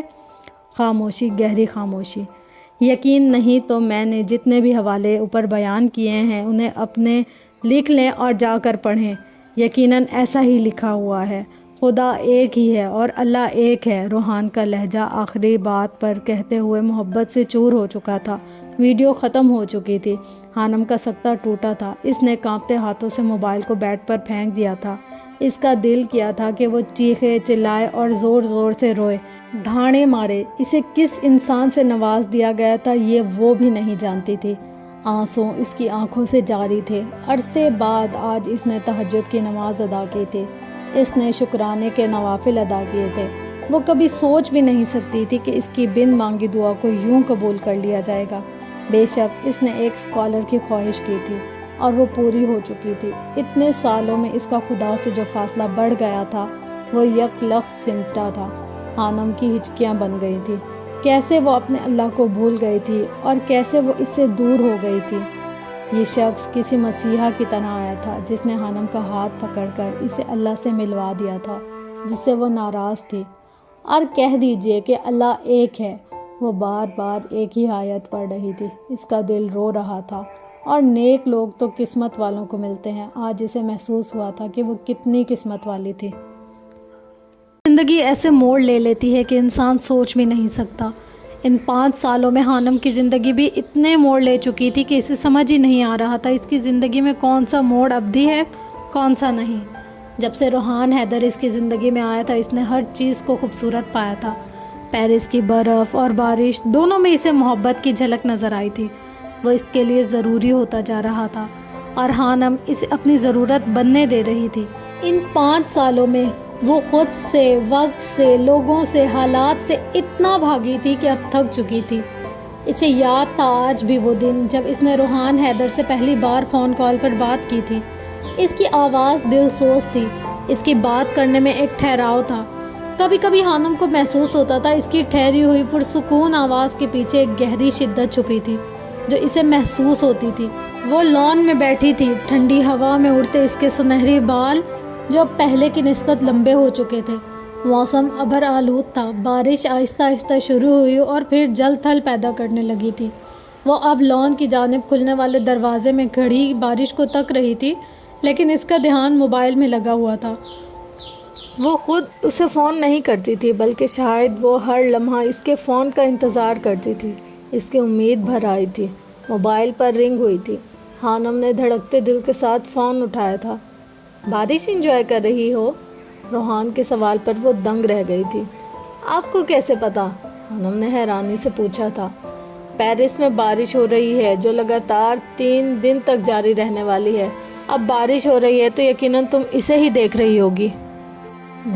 خاموشی، گہری خاموشی۔ یقین نہیں تو میں نے جتنے بھی حوالے اوپر بیان کیے ہیں انہیں اپنے لکھ لیں اور جا کر پڑھیں، یقیناً ایسا ہی لکھا ہوا ہے۔ خدا ایک ہی ہے اور اللہ ایک ہے۔ روحان کا لہجہ آخری بات پر کہتے ہوئے محبت سے چور ہو چکا تھا۔ ویڈیو ختم ہو چکی تھی۔ خانم کا سکتہ ٹوٹا تھا۔ اس نے کانپتے ہاتھوں سے موبائل کو بیڈ پر پھینک دیا تھا۔ اس کا دل کیا تھا کہ وہ چیخے، چلائے اور زور زور سے روئے، دھاڑے مارے۔ اسے کس انسان سے نواز دیا گیا تھا یہ وہ بھی نہیں جانتی تھی۔ آنسو اس کی آنکھوں سے جاری تھے۔ عرصے بعد آج اس نے تہجد کی نماز ادا کی تھی۔ اس نے شکرانے کے نوافل ادا کیے تھے۔ وہ کبھی سوچ بھی نہیں سکتی تھی کہ اس کی بن مانگی دعا کو یوں قبول کر لیا جائے گا۔ بے شک اس نے ایک اسکالر کی خواہش کی تھی اور وہ پوری ہو چکی تھی۔ اتنے سالوں میں اس کا خدا سے جو فاصلہ بڑھ گیا تھا وہ یک لخت سمٹا تھا۔ خانم کی ہچکیاں بن گئی تھی۔ کیسے وہ اپنے اللہ کو بھول گئی تھی اور کیسے وہ اس سے دور ہو گئی تھی۔ یہ شخص کسی مسیحا کی طرح آیا تھا جس نے خانم کا ہاتھ پکڑ کر اسے اللہ سے ملوا دیا تھا جس سے وہ ناراض تھی، اور کہہ دیجئے کہ اللہ ایک ہے۔ وہ بار بار ایک ہی آیت پڑھ رہی تھی۔ اس کا دل رو رہا تھا، اور نیک لوگ تو قسمت والوں کو ملتے ہیں۔ آج اسے محسوس ہوا تھا کہ وہ کتنی قسمت والی تھی۔ زندگی ایسے موڑ لے لیتی ہے کہ انسان سوچ بھی نہیں سکتا۔ ان 5 سالوں میں خانم کی زندگی بھی اتنے موڑ لے چکی تھی کہ اسے سمجھ ہی نہیں آ رہا تھا اس کی زندگی میں کون سا موڑ ابدی ہے، کون سا نہیں۔ جب سے روحان حیدر اس کی زندگی میں آیا تھا اس نے ہر چیز کو خوبصورت پایا تھا۔ پیرس کی برف اور بارش دونوں میں اسے محبت کی جھلک نظر آئی تھی۔ وہ اس کے لیے ضروری ہوتا جا رہا تھا اور خانم اسے اپنی ضرورت بننے دے رہی تھی۔ ان 5 سالوں میں وہ خود سے، وقت سے، لوگوں سے، حالات سے اتنا بھاگی تھی کہ اب تھک چکی تھی۔ اسے یاد تھا آج بھی وہ دن جب اس نے روحان حیدر سے پہلی بار فون کال پر بات کی تھی۔ اس کی آواز دل سوز تھی، اس کی بات کرنے میں ایک ٹھہراؤ تھا۔ کبھی کبھی خانم کو محسوس ہوتا تھا اس کی ٹھہری ہوئی پرسکون آواز کے پیچھے ایک گہری شدت چھپی تھی جو اسے محسوس ہوتی تھی۔ وہ لان میں بیٹھی تھی، ٹھنڈی ہوا میں اڑتے اس کے سنہری بال جو اب پہلے کی نسبت لمبے ہو چکے تھے۔ موسم ابر آلود تھا، بارش آہستہ آہستہ شروع ہوئی اور پھر جل تھل پیدا کرنے لگی تھی۔ وہ اب لان کی جانب کھلنے والے دروازے میں کھڑی بارش کو تک رہی تھی، لیکن اس کا دھیان موبائل میں لگا ہوا تھا۔ وہ خود اسے فون نہیں کرتی تھی بلکہ شاید وہ ہر لمحہ اس کے فون کا انتظار کرتی تھی۔ اس کی امید بھر آئی تھی۔ موبائل پر رنگ ہوئی تھی۔ خانم نے دھڑکتے دل کے ساتھ فون اٹھایا تھا۔ بارش انجوائے کر رہی ہو؟ روحان کے سوال پر وہ دنگ رہ گئی تھی۔ آپ کو کیسے پتا؟ خانم نے حیرانی سے پوچھا تھا۔ پیرس میں بارش ہو رہی ہے جو لگاتار 3 دن تک جاری رہنے والی ہے۔ اب بارش ہو رہی ہے تو یقیناً تم اسے ہی دیکھ رہی ہوگی۔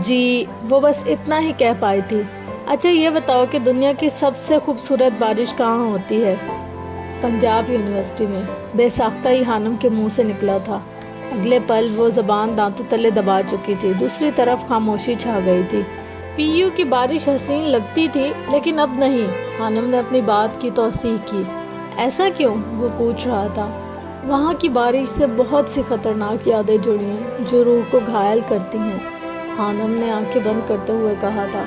جی، وہ بس اتنا ہی کہہ پائی تھی۔ اچھا یہ بتاؤ کہ دنیا کی سب سے خوبصورت بارش کہاں ہوتی ہے؟ پنجاب یونیورسٹی میں، بے ساختہ ہی خانم کے منہ سے نکلا تھا۔ اگلے پل وہ زبان دانتوں تلے دبا چکی تھی۔ دوسری طرف خاموشی چھا گئی تھی۔ پی یو کی بارش حسین لگتی تھی لیکن اب نہیں۔ خانم نے اپنی بات کی توسیع کی۔ ایسا کیوں؟ وہ پوچھ رہا تھا۔ وہاں کی بارش سے بہت سی خطرناک یادیں جڑی ہیں جو روح کو گھائل کرتی ہیں، خانم نے آنکھیں بند کرتے ہوئے کہا تھا۔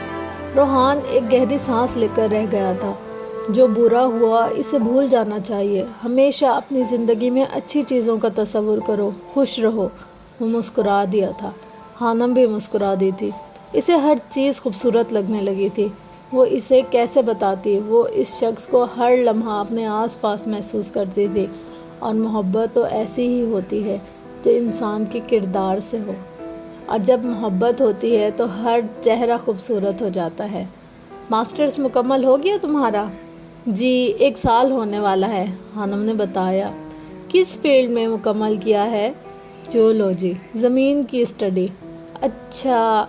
روحان ایک گہری سانس لے کر رہ گیا تھا۔ جو برا ہوا اسے بھول جانا چاہیے۔ ہمیشہ اپنی زندگی میں اچھی چیزوں کا تصور کرو، خوش رہو۔ وہ مسکرا دیا تھا۔ خانم بھی مسکرا دی تھی۔ اسے ہر چیز خوبصورت لگنے لگی تھی۔ وہ اسے کیسے بتاتی؟ وہ اس شخص کو ہر لمحہ اپنے آس پاس محسوس کرتی تھی، اور محبت تو ایسی ہی ہوتی ہے جو انسان کے کردار سے ہو، اور جب محبت ہوتی ہے تو ہر چہرہ خوبصورت ہو جاتا ہے۔ ماسٹرز مکمل ہو گیا تمہارا؟ جی 1 سال ہونے والا ہے، خانم نے بتایا۔ کس فیلڈ میں مکمل کیا ہے؟ جیولوجی، زمین کی اسٹڈی۔ اچھا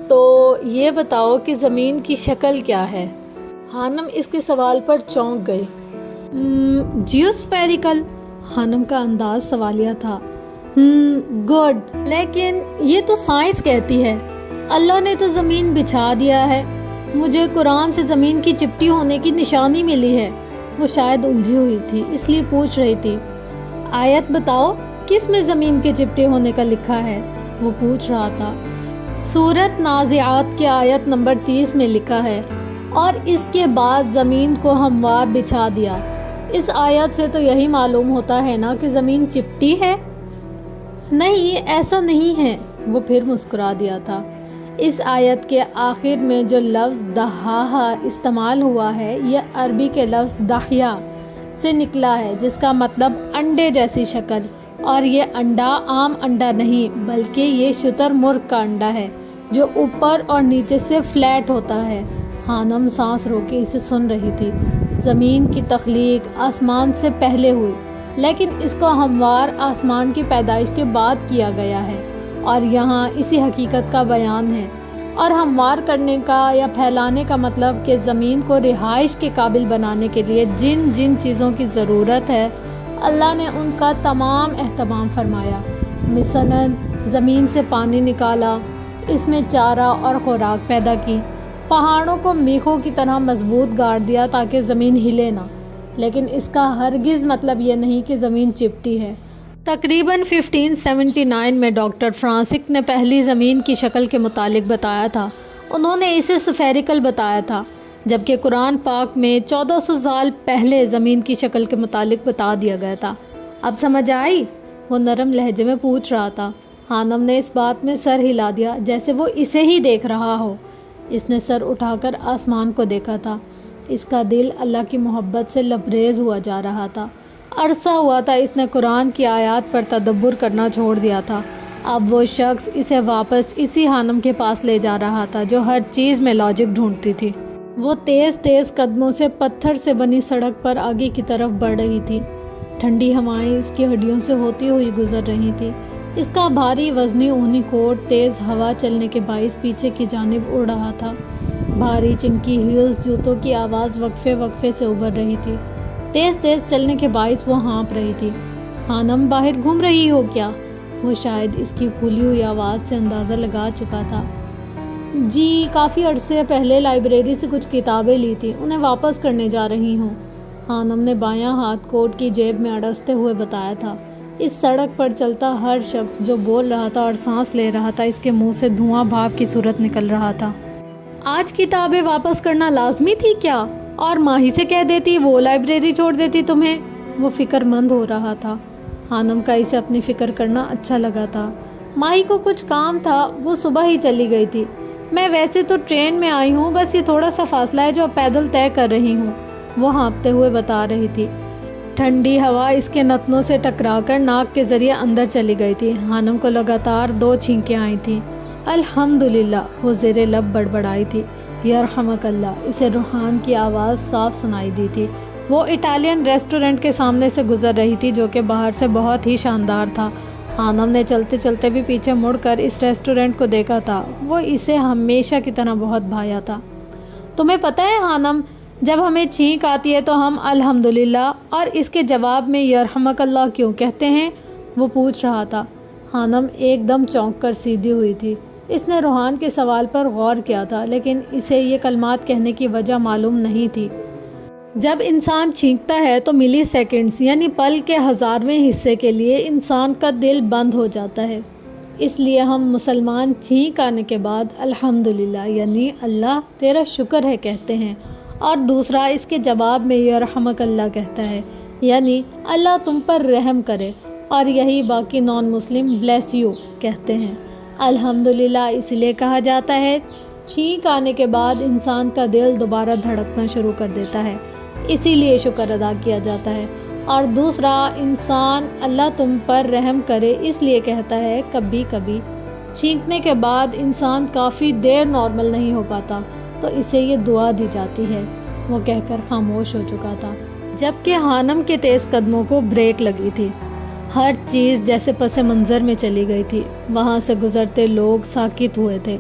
تو یہ بتاؤ کہ زمین کی شکل کیا ہے؟ خانم اس کے سوال پر چونک گئی۔ جیوسفیریکل، خانم کا انداز سوالیہ تھا۔ گڈ، لیکن یہ تو سائنس کہتی ہے۔ اللہ نے تو زمین بچھا دیا ہے۔ مجھے قرآن سے زمین کی چپٹی ہونے کی نشانی ملی ہے۔ وہ شاید الجھی ہوئی تھی اس لیے پوچھ رہی تھی۔ آیت بتاؤ کس میں زمین کے چپٹے ہونے کا لکھا ہے؟ وہ پوچھ رہا تھا۔ سورۃ نازعات کی آیت نمبر 30 میں لکھا ہے، اور اس کے بعد زمین کو ہموار بچھا دیا۔ اس آیت سے تو یہی معلوم ہوتا ہے نا کہ زمین چپٹی ہے؟ نہیں، ایسا نہیں ہے۔ وہ پھر مسکرا دیا تھا۔ اس آیت کے آخر میں جو لفظ دہاہا استعمال ہوا ہے یہ عربی کے لفظ دحیا سے نکلا ہے، جس کا مطلب انڈے جیسی شکل، اور یہ انڈا عام انڈا نہیں بلکہ یہ شتر مرغ کا انڈا ہے جو اوپر اور نیچے سے فلیٹ ہوتا ہے۔ خانم سانس روکے اسے سن رہی تھی۔ زمین کی تخلیق آسمان سے پہلے ہوئی، لیکن اس کو ہموار آسمان کی پیدائش کے بعد کیا گیا ہے، اور یہاں اسی حقیقت کا بیان ہے۔ اور ہموار کرنے کا یا پھیلانے کا مطلب کہ زمین کو رہائش کے قابل بنانے کے لیے جن جن چیزوں کی ضرورت ہے اللہ نے ان کا تمام اہتمام فرمایا۔ مثلاً زمین سے پانی نکالا، اس میں چارہ اور خوراک پیدا کی، پہاڑوں کو میخوں کی طرح مضبوط گاڑ دیا تاکہ زمین ہلے نہ، لیکن اس کا ہرگز مطلب یہ نہیں کہ زمین چپٹی ہے۔ تقریباً 1579 میں ڈاکٹر فرانسک نے پہلی زمین کی شکل کے متعلق بتایا تھا۔ انہوں نے اسے سفیریکل بتایا تھا، جبکہ قرآن پاک میں 1400 سال پہلے زمین کی شکل کے متعلق بتا دیا گیا تھا۔ اب سمجھ آئی؟ وہ نرم لہجے میں پوچھ رہا تھا۔ خانم نے اس بات میں سر ہلا دیا جیسے وہ اسے ہی دیکھ رہا ہو۔ اس نے سر اٹھا کر آسمان کو دیکھا تھا۔ اس کا دل اللہ کی محبت سے لبریز ہوا جا رہا تھا۔ عرصہ ہوا تھا اس نے قرآن کی آیات پر تدبر کرنا چھوڑ دیا تھا۔ اب وہ شخص اسے واپس اسی خانم کے پاس لے جا رہا تھا جو ہر چیز میں لاجک ڈھونڈتی تھی۔ وہ تیز تیز قدموں سے پتھر سے بنی سڑک پر آگے کی طرف بڑھ رہی تھی۔ ٹھنڈی ہوائیں اس کی ہڈیوں سے ہوتی ہوئی گزر رہی تھی۔ اس کا بھاری وزنی اونی کوٹ تیز ہوا چلنے کے باعث پیچھے کی جانب اڑ رہا تھا۔ بھاری چمکی ہیلز جوتوں کی آواز وقفے وقفے سے ابھر رہی تھی۔ تیز تیز چلنے کے باعث وہ ہانپ رہی تھی۔ خانم باہر گھوم رہی ہو کیا؟ وہ شاید اس کی پھولی ہوئی آواز سے اندازہ لگا چکا تھا۔ جی، کافی عرصے پہلے لائبریری سے کچھ کتابیں لی تھی، انہیں واپس کرنے جا رہی ہوں۔ خانم نے بایاں ہاتھ کوٹ کی جیب میں اڑستے ہوئے بتایا تھا۔ اس سڑک پر چلتا ہر شخص جو بول رہا تھا اور سانس لے رہا تھا اس کے منہ سے دھواں بھاپ کی صورت نکل رہا تھا۔ آج کتابیں واپس کرنا لازمی تھی کیا؟ اور ماہی سے کہہ دیتی وہ لائبریری چھوڑ دیتی تمہیں۔ وہ فکر مند ہو رہا تھا۔ خانم کا اسے اپنی فکر کرنا اچھا لگا تھا۔ ماہی کو کچھ کام تھا، وہ صبح ہی چلی گئی تھی۔ میں ویسے تو ٹرین میں آئی ہوں، بس یہ تھوڑا سا فاصلہ ہے جو پیدل طے کر رہی ہوں، وہ ہانپتے ہوئے بتا رہی تھی۔ ٹھنڈی ہوا اس کے نتنوں سے ٹکرا کر ناک کے ذریعے اندر چلی گئی تھی۔ خانم کو لگاتار 2 چھینکیں آئی تھیں۔ الحمدللہ، وہ زیر لب بڑبڑائی تھی۔ یرحمک اللہ، اسے روحان کی آواز صاف سنائی دی تھی۔ وہ اٹالین ریسٹورنٹ کے سامنے سے گزر رہی تھی جو کہ باہر سے بہت ہی شاندار تھا۔ خانم نے چلتے چلتے بھی پیچھے مڑ کر اس ریسٹورنٹ کو دیکھا تھا۔ وہ اسے ہمیشہ کی طرح بہت بھایا تھا۔ تمہیں پتہ ہے خانم، جب ہمیں چھینک آتی ہے تو ہم الحمدللہ اور اس کے جواب میں یرحمک اللہ کیوں کہتے ہیں؟ وہ پوچھ رہا تھا۔ خانم ایک دم چونک کر سیدھی ہوئی تھی۔ اس نے روحان کے سوال پر غور کیا تھا، لیکن اسے یہ کلمات کہنے کی وجہ معلوم نہیں تھی۔ جب انسان چھینکتا ہے تو ملی سیکنڈز یعنی پل کے 1000ویں حصے کے لیے انسان کا دل بند ہو جاتا ہے۔ اس لیے ہم مسلمان چھینک آنے کے بعد الحمدللہ یعنی اللہ تیرا شکر ہے کہتے ہیں، اور دوسرا اس کے جواب میں یرحمک اللہ کہتا ہے یعنی اللہ تم پر رحم کرے، اور یہی باقی نان مسلم بلیس یو کہتے ہیں۔ الحمدللہ اس لیے کہا جاتا ہے چھینک آنے کے بعد انسان کا دل دوبارہ دھڑکنا شروع کر دیتا ہے، اسی لیے شکر ادا کیا جاتا ہے۔ اور دوسرا، انسان اللہ تم پر رحم کرے اس لیے کہتا ہے کبھی کبھی چھینکنے کے بعد انسان کافی دیر نارمل نہیں ہو پاتا تو اسے یہ دعا دی جاتی ہے۔ وہ کہہ کر خاموش ہو چکا تھا، جبکہ خانم کے تیز قدموں کو بریک لگی تھی۔ ہر چیز جیسے پس منظر میں چلی گئی تھی۔ وہاں سے گزرتے لوگ ساکت ہوئے تھے۔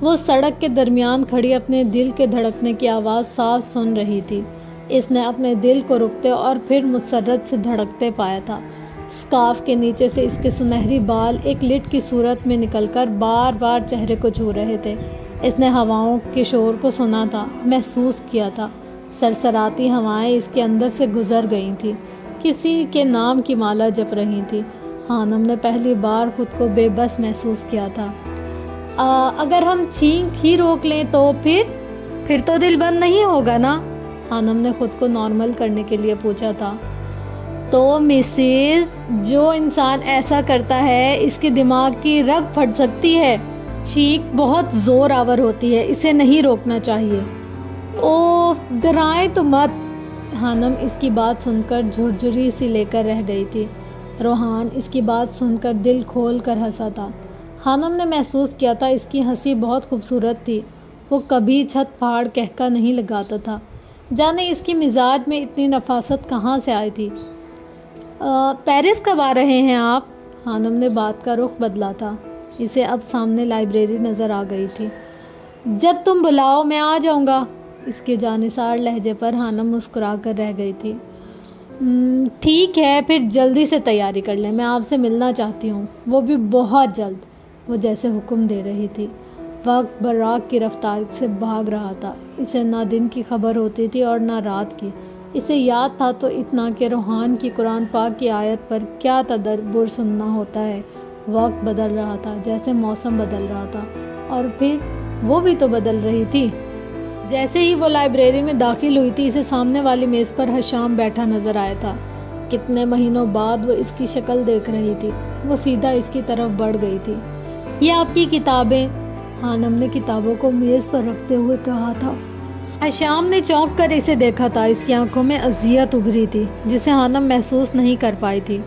وہ سڑک کے درمیان کھڑی اپنے دل کے دھڑکنے کی آواز صاف سن رہی تھی۔ اس نے اپنے دل کو رکتے اور پھر مسرت سے دھڑکتے پایا تھا۔ سکارف کے نیچے سے اس کے سنہری بال ایک لٹ کی صورت میں نکل کر بار بار چہرے کو چھو رہے تھے۔ اس نے ہواؤں کے شور کو سنا تھا، محسوس کیا تھا۔ سرسراتی ہوائیں اس کے اندر سے گزر گئی تھیں، کسی کے نام کی مالا جپ رہی تھی۔ خانم نے پہلی بار خود کو بے بس محسوس کیا تھا۔ اگر ہم چھینک ہی روک لیں تو پھر تو دل بند نہیں ہوگا نا؟ خانم نے خود کو نارمل کرنے کے لیے پوچھا تھا۔ تو مسز، جو انسان ایسا کرتا ہے اس کے دماغ کی رگ پھٹ سکتی ہے۔ چیخ بہت زور آور ہوتی ہے، اسے نہیں روکنا چاہیے۔ اوف، ڈرائیں تو مت۔ خانم اس کی بات سن کر جھرجھری سی لے کر رہ گئی تھی۔ روحان اس کی بات سن کر دل کھول کر ہنسا تھا۔ خانم نے محسوس کیا تھا اس کی ہنسی بہت خوبصورت تھی۔ وہ کبھی چھت پھاڑ کہکا نہیں لگاتا تھا، جانے اس کی مزاج میں اتنی نفاست کہاں سے آئی تھی۔ پیرس کب آ رہے ہیں آپ؟ خانم نے بات کا رخ بدلا تھا۔ اسے اب سامنے لائبریری نظر آ گئی تھی۔ جب تم بلاؤ میں آ جاؤں گا۔ اس کے جانثار لہجے پر خانم مسکرا کر رہ گئی تھی۔ ٹھیک ہے، پھر جلدی سے تیاری کر لیں، میں آپ سے ملنا چاہتی ہوں، وہ بھی بہت جلد۔ وہ جیسے حکم دے رہی تھی۔ وقت براق کی رفتار سے بھاگ رہا تھا۔ اسے نہ دن کی خبر ہوتی تھی اور نہ رات کی۔ اسے یاد تھا تو اتنا کہ روحان کی قرآن پاک کی آیت پر کیا تدبر سننا ہوتا ہے۔ وقت بدل رہا تھا، جیسے موسم بدل رہا تھا، اور پھر وہ بھی تو بدل رہی تھی۔ جیسے ہی وہ لائبریری میں داخل ہوئی تھی، اسے سامنے والی میز پر حشام بیٹھا نظر آیا تھا۔ کتنے مہینوں بعد وہ اس کی شکل دیکھ رہی تھی۔ وہ سیدھا اس کی طرف بڑھ گئی تھی۔ یہ آپ کی کتابیں؟ خانم نے کتابوں کو میز پر رکھتے ہوئے کہا تھا۔ حشام نے چونک کر اسے دیکھا تھا۔ اس کی آنکھوں میں اذیت ابھری تھی جسے خانم محسوس نہیں کر پائی تھی۔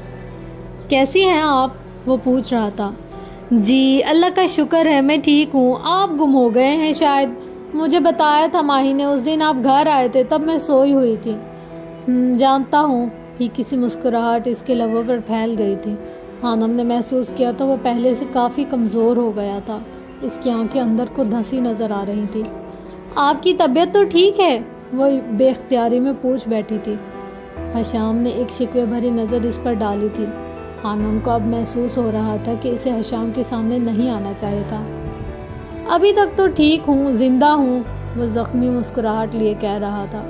کیسی ہیں آپ؟ وہ پوچھ رہا تھا۔ جی اللہ کا شکر ہے، میں ٹھیک ہوں۔ آپ گم ہو گئے ہیں شاید، مجھے بتایا تھا ماہی نے، اس دن آپ گھر آئے تھے، تب میں سوئی ہوئی تھی۔ جانتا ہوں۔ پھیکی سی مسکراہٹ اس کے لبوں پر پھیل گئی تھی۔ خانم نے محسوس کیا تھا وہ پہلے سے کافی کمزور ہو گیا تھا۔ اس کی آنکھیں اندر کو دھنسی نظر آ رہی تھی۔ آپ کی طبیعت تو ٹھیک ہے؟ وہ بے اختیاری میں پوچھ بیٹھی تھی۔ حشام نے ایک شکوے بھری نظر اس پر ڈالی تھی۔ خانم کو اب محسوس ہو رہا تھا کہ اسے حشام کے سامنے نہیں آنا چاہیے تھا۔ ابھی تک تو ٹھیک ہوں، زندہ ہوں، وہ زخمی مسکراہٹ لیے کہہ رہا تھا۔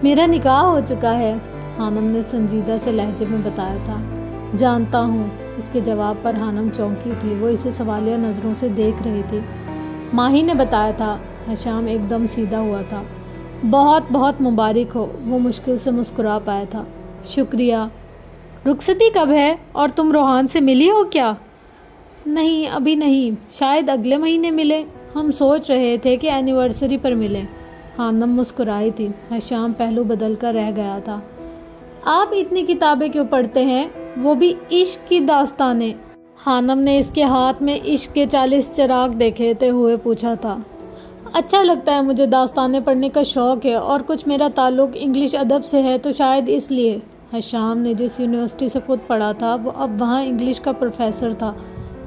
میرا نکاح ہو چکا ہے، خانم نے سنجیدہ سے لہجے میں بتایا تھا۔ جانتا ہوں۔ اس کے جواب پر خانم چونکی تھی۔ وہ اسے سوالیہ نظروں سے دیکھ رہی تھی۔ ماہی نے بتایا تھا۔ حشام ایک دم سیدھا ہوا تھا۔ بہت بہت مبارک ہو، وہ مشکل سے مسکرا پایا تھا۔ شکریہ۔ رخصتی کب ہے اور تم روحان سے ملی ہو کیا؟ نہیں، ابھی نہیں، شاید اگلے مہینے ملے، ہم سوچ رہے تھے کہ اینیورسری پر ملیں۔ خانم مسکرائی تھی۔ حشام پہلو بدل کر رہ گیا تھا۔ آپ اتنی کتابیں کیوں پڑھتے ہیں، وہ بھی عشق کی داستانیں؟ خانم نے اس کے ہاتھ میں عشق کے 40 چراغ دیکھتے ہوئے پوچھا تھا۔ اچھا لگتا ہے مجھے، داستانیں پڑھنے کا شوق ہے، اور کچھ میرا تعلق انگلش ادب سے ہے تو شاید اس لیے۔ حشام نے جس یونیورسٹی سے خود پڑھا تھا وہ اب وہاں انگلش کا پروفیسر تھا۔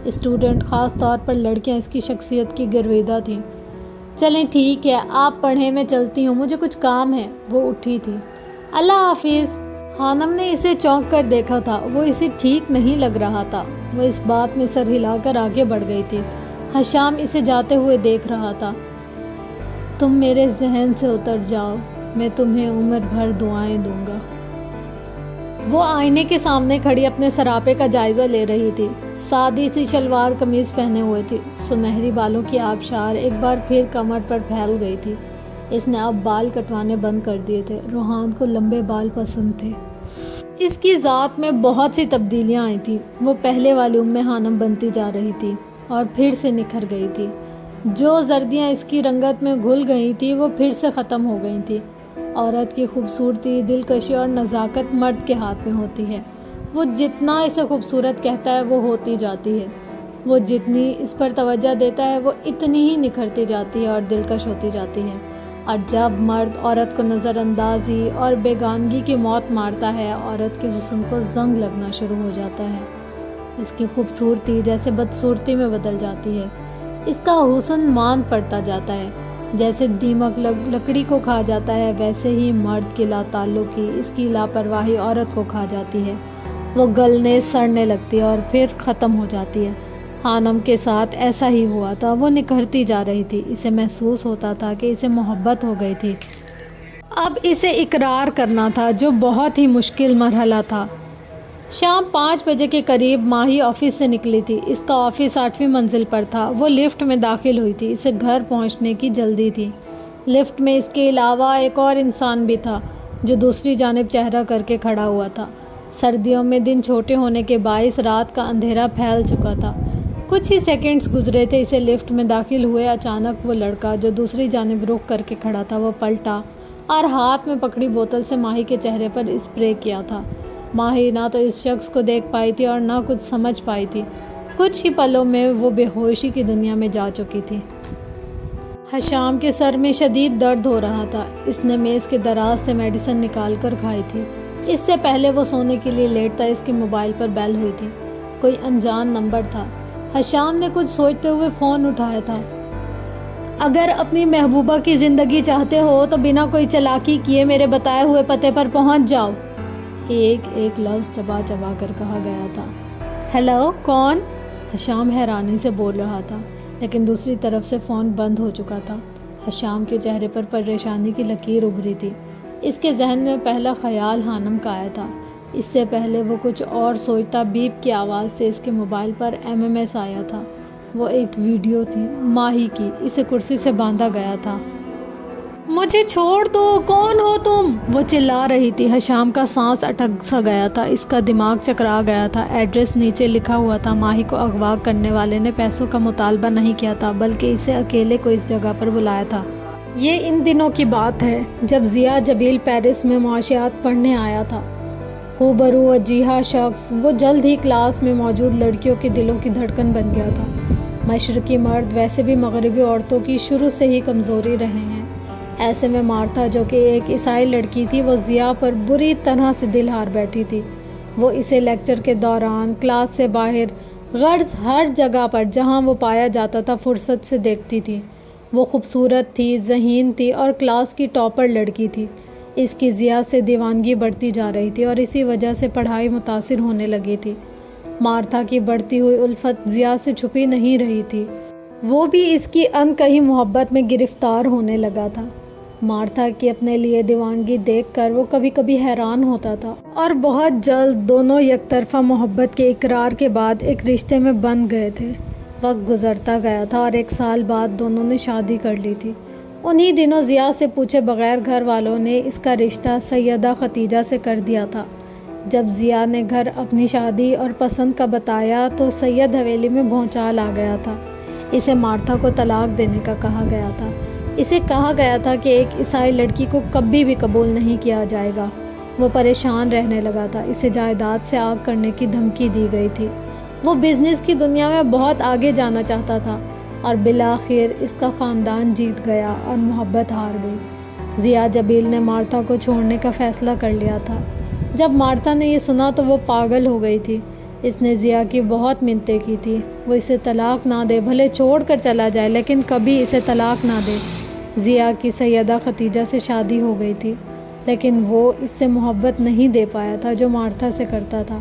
اسٹوڈنٹ، خاص طور پر لڑکیاں اس کی شخصیت کی گرویدہ تھیں۔ چلیں ٹھیک ہے، آپ پڑھیں، میں چلتی ہوں، مجھے کچھ کام ہے۔ وہ اٹھی تھی۔ اللہ حافظ۔ خانم نے اسے چونک کر دیکھا تھا۔ وہ اسے ٹھیک نہیں لگ رہا تھا۔ وہ اس بات میں سر ہلا کر آگے بڑھ گئی تھی۔ حشام اسے جاتے ہوئے دیکھ رہا تھا۔ تم میرے ذہن سے اتر جاؤ، میں تمہیں عمر بھر دعائیں دوں گا۔ وہ آئینے کے سامنے کھڑی اپنے سراپے کا جائزہ لے رہی تھی۔ سادی سی شلوار قمیض پہنے ہوئے تھی۔ سنہری بالوں کی آبشار ایک بار پھر کمر پر پھیل گئی تھی۔ اس نے اب بال کٹوانے بند کر دیے تھے۔ روحان کو لمبے بال پسند تھے۔ اس کی ذات میں بہت سی تبدیلیاں آئی تھیں۔ وہ پہلے والی خانم بنتی جا رہی تھی اور پھر سے نکھر گئی تھی۔ جو زردیاں اس کی رنگت میں گھل گئی تھی وہ پھر سے ختم ہو گئی تھی۔ عورت کی خوبصورتی، دلکشی اور نزاکت مرد کے ہاتھ میں ہوتی ہے۔ وہ جتنا اسے خوبصورت کہتا ہے وہ ہوتی جاتی ہے۔ وہ جتنی اس پر توجہ دیتا ہے وہ اتنی ہی نکھرتی جاتی ہے اور دلکش ہوتی جاتی ہے۔ اور جب مرد عورت کو نظر اندازی اور بیگانگی کی موت مارتا ہے، عورت کے حسن کو زنگ لگنا شروع ہو جاتا ہے۔ اس کی خوبصورتی جیسے بدصورتی میں بدل جاتی ہے۔ اس کا حسن مان پڑتا جاتا ہے۔ جیسے دیمک لکڑی کو کھا جاتا ہے، ویسے ہی مرد کی لا تعلقی، اس کی لاپرواہی عورت کو کھا جاتی ہے۔ وہ گلنے سڑنے لگتی ہے اور پھر ختم ہو جاتی ہے۔ خانم کے ساتھ ایسا ہی ہوا تھا۔ وہ نکھرتی جا رہی تھی۔ اسے محسوس ہوتا تھا کہ اسے محبت ہو گئی تھی۔ اب اسے اقرار کرنا تھا، جو بہت ہی مشکل مرحلہ تھا۔ شام 5 بجے کے قریب ماہی آفس سے نکلی تھی۔ اس کا آفس 8ویں منزل پر تھا۔ وہ لفٹ میں داخل ہوئی تھی۔ اسے گھر پہنچنے کی جلدی تھی۔ لفٹ میں اس کے علاوہ ایک اور انسان بھی تھا جو دوسری جانب چہرہ کر کے کھڑا ہوا تھا۔ سردیوں میں دن چھوٹے ہونے کے باعث رات کا اندھیرا پھیل چکا تھا۔ کچھ ہی سیکنڈز گزرے تھے اسے لفٹ میں داخل ہوئے، اچانک وہ لڑکا جو دوسری جانب رخ کر کے کھڑا تھا وہ پلٹا اور ہاتھ میں پکڑی بوتل سے ماہی کے چہرے پر اسپرے کیا تھا۔ ماہی نہ تو اس شخص کو دیکھ پائی تھی اور نہ کچھ سمجھ پائی تھی۔ کچھ ہی پلوں میں وہ بے ہوشی کی دنیا میں جا چکی تھی۔ حشام کے سر میں شدید درد ہو رہا تھا۔ اس نے میز کے دراز سے میڈیسن نکال کر کھائی تھی۔ اس سے پہلے وہ سونے کے لیے لیٹتا اس کے موبائل پر بیل ہوئی تھی۔ کوئی انجان نمبر تھا۔ حشام نے کچھ سوچتے ہوئے فون اٹھایا تھا۔ اگر اپنی محبوبہ کی زندگی چاہتے ہو تو بنا کوئی چالاکی کیے میرے بتائے ہوئے پتے پر پہنچ جاؤ، ایک ایک لفظ چبا چبا کر کہا گیا تھا۔ ہیلو، کون؟ حشام حیرانی سے بول رہا تھا، لیکن دوسری طرف سے فون بند ہو چکا تھا۔ حشام کے چہرے پر پریشانی کی لکیر ابھری تھی۔ اس کے ذہن میں پہلا خیال حانم کا آیا تھا۔ اس سے پہلے وہ کچھ اور سوچتا بیپ کی آواز سے اس کے موبائل پر MMS آیا تھا۔ وہ ایک ویڈیو تھی ماہی کی، اسے کرسی سے باندھا گیا تھا۔ مجھے چھوڑ دو، کون ہو تم؟ وہ چلا رہی تھی۔ حشام کا سانس اٹک سا گیا تھا، اس کا دماغ چکرا گیا تھا۔ ایڈریس نیچے لکھا ہوا تھا۔ ماہی کو اغوا کرنے والے نے پیسوں کا مطالبہ نہیں کیا تھا، بلکہ اسے اکیلے کو اس جگہ پر بلایا تھا۔ یہ ان دنوں کی بات ہے جب ضیاء جبیل پیرس میں معاشیات پڑھنے آیا تھا۔ خوبرو وجیہہ شخص، وہ جلد ہی کلاس میں موجود لڑکیوں کے دلوں کی دھڑکن بن گیا تھا۔ مشرقی مرد ویسے بھی مغربی عورتوں کی شروع سے ہی کمزوری رہے ہیں۔ ایسے میں مارتھا جو کہ ایک عیسائی لڑکی تھی، وہ ضیاء پر بری طرح سے دل ہار بیٹھی تھی۔ وہ اسے لیکچر کے دوران، کلاس سے باہر، غرض ہر جگہ پر جہاں وہ پایا جاتا تھا فرصت سے دیکھتی تھی۔ وہ خوبصورت تھی، ذہین تھی اور کلاس کی ٹاپر لڑکی تھی۔ اس کی ضیاء سے دیوانگی بڑھتی جا رہی تھی اور اسی وجہ سے پڑھائی متاثر ہونے لگی تھی۔ مارتھا کی بڑھتی ہوئی الفت ضیاء سے چھپی نہیں رہی تھی۔ وہ بھی اس کی انکہی محبت میں گرفتار ہونے لگا تھا۔ مارتھا کی اپنے لیے دیوانگی دیکھ کر وہ کبھی کبھی حیران ہوتا تھا، اور بہت جلد دونوں یک طرفہ محبت کے اقرار کے بعد ایک رشتے میں بندھ گئے تھے۔ وقت گزرتا گیا تھا اور 1 سال بعد دونوں نے شادی کر لی تھی۔ انہی دنوں ضیاء سے پوچھے بغیر گھر والوں نے اس کا رشتہ سیدہ ختیجہ سے کر دیا تھا۔ جب ضیاء نے گھر اپنی شادی اور پسند کا بتایا تو سید حویلی میں بھونچال آ گیا تھا۔ اسے مارتھا کو طلاق دینے کا کہا گیا تھا۔ اسے کہا گیا تھا کہ ایک عیسائی لڑکی کو کبھی بھی قبول نہیں کیا جائے گا۔ وہ پریشان رہنے لگا تھا۔ اسے جائیداد سے آگ کرنے کی دھمکی دی گئی تھی۔ وہ بزنس کی دنیا میں بہت آگے جانا چاہتا تھا اور بالآخر اس کا خاندان جیت گیا اور محبت ہار گئی۔ ضیاء جبیل نے مارتھا کو چھوڑنے کا فیصلہ کر لیا تھا۔ جب مارتھا نے یہ سنا تو وہ پاگل ہو گئی تھی۔ اس نے ضیاء کی بہت منتیں کی تھی، وہ اسے طلاق نہ دے، بھلے چھوڑ کر چلا جائے لیکن کبھی اسے طلاق نہ دے۔ ضیاء کی سیدہ ختیجہ سے شادی ہو گئی تھی، لیکن وہ اس سے محبت نہیں دے پایا تھا جو مارتھا سے کرتا تھا۔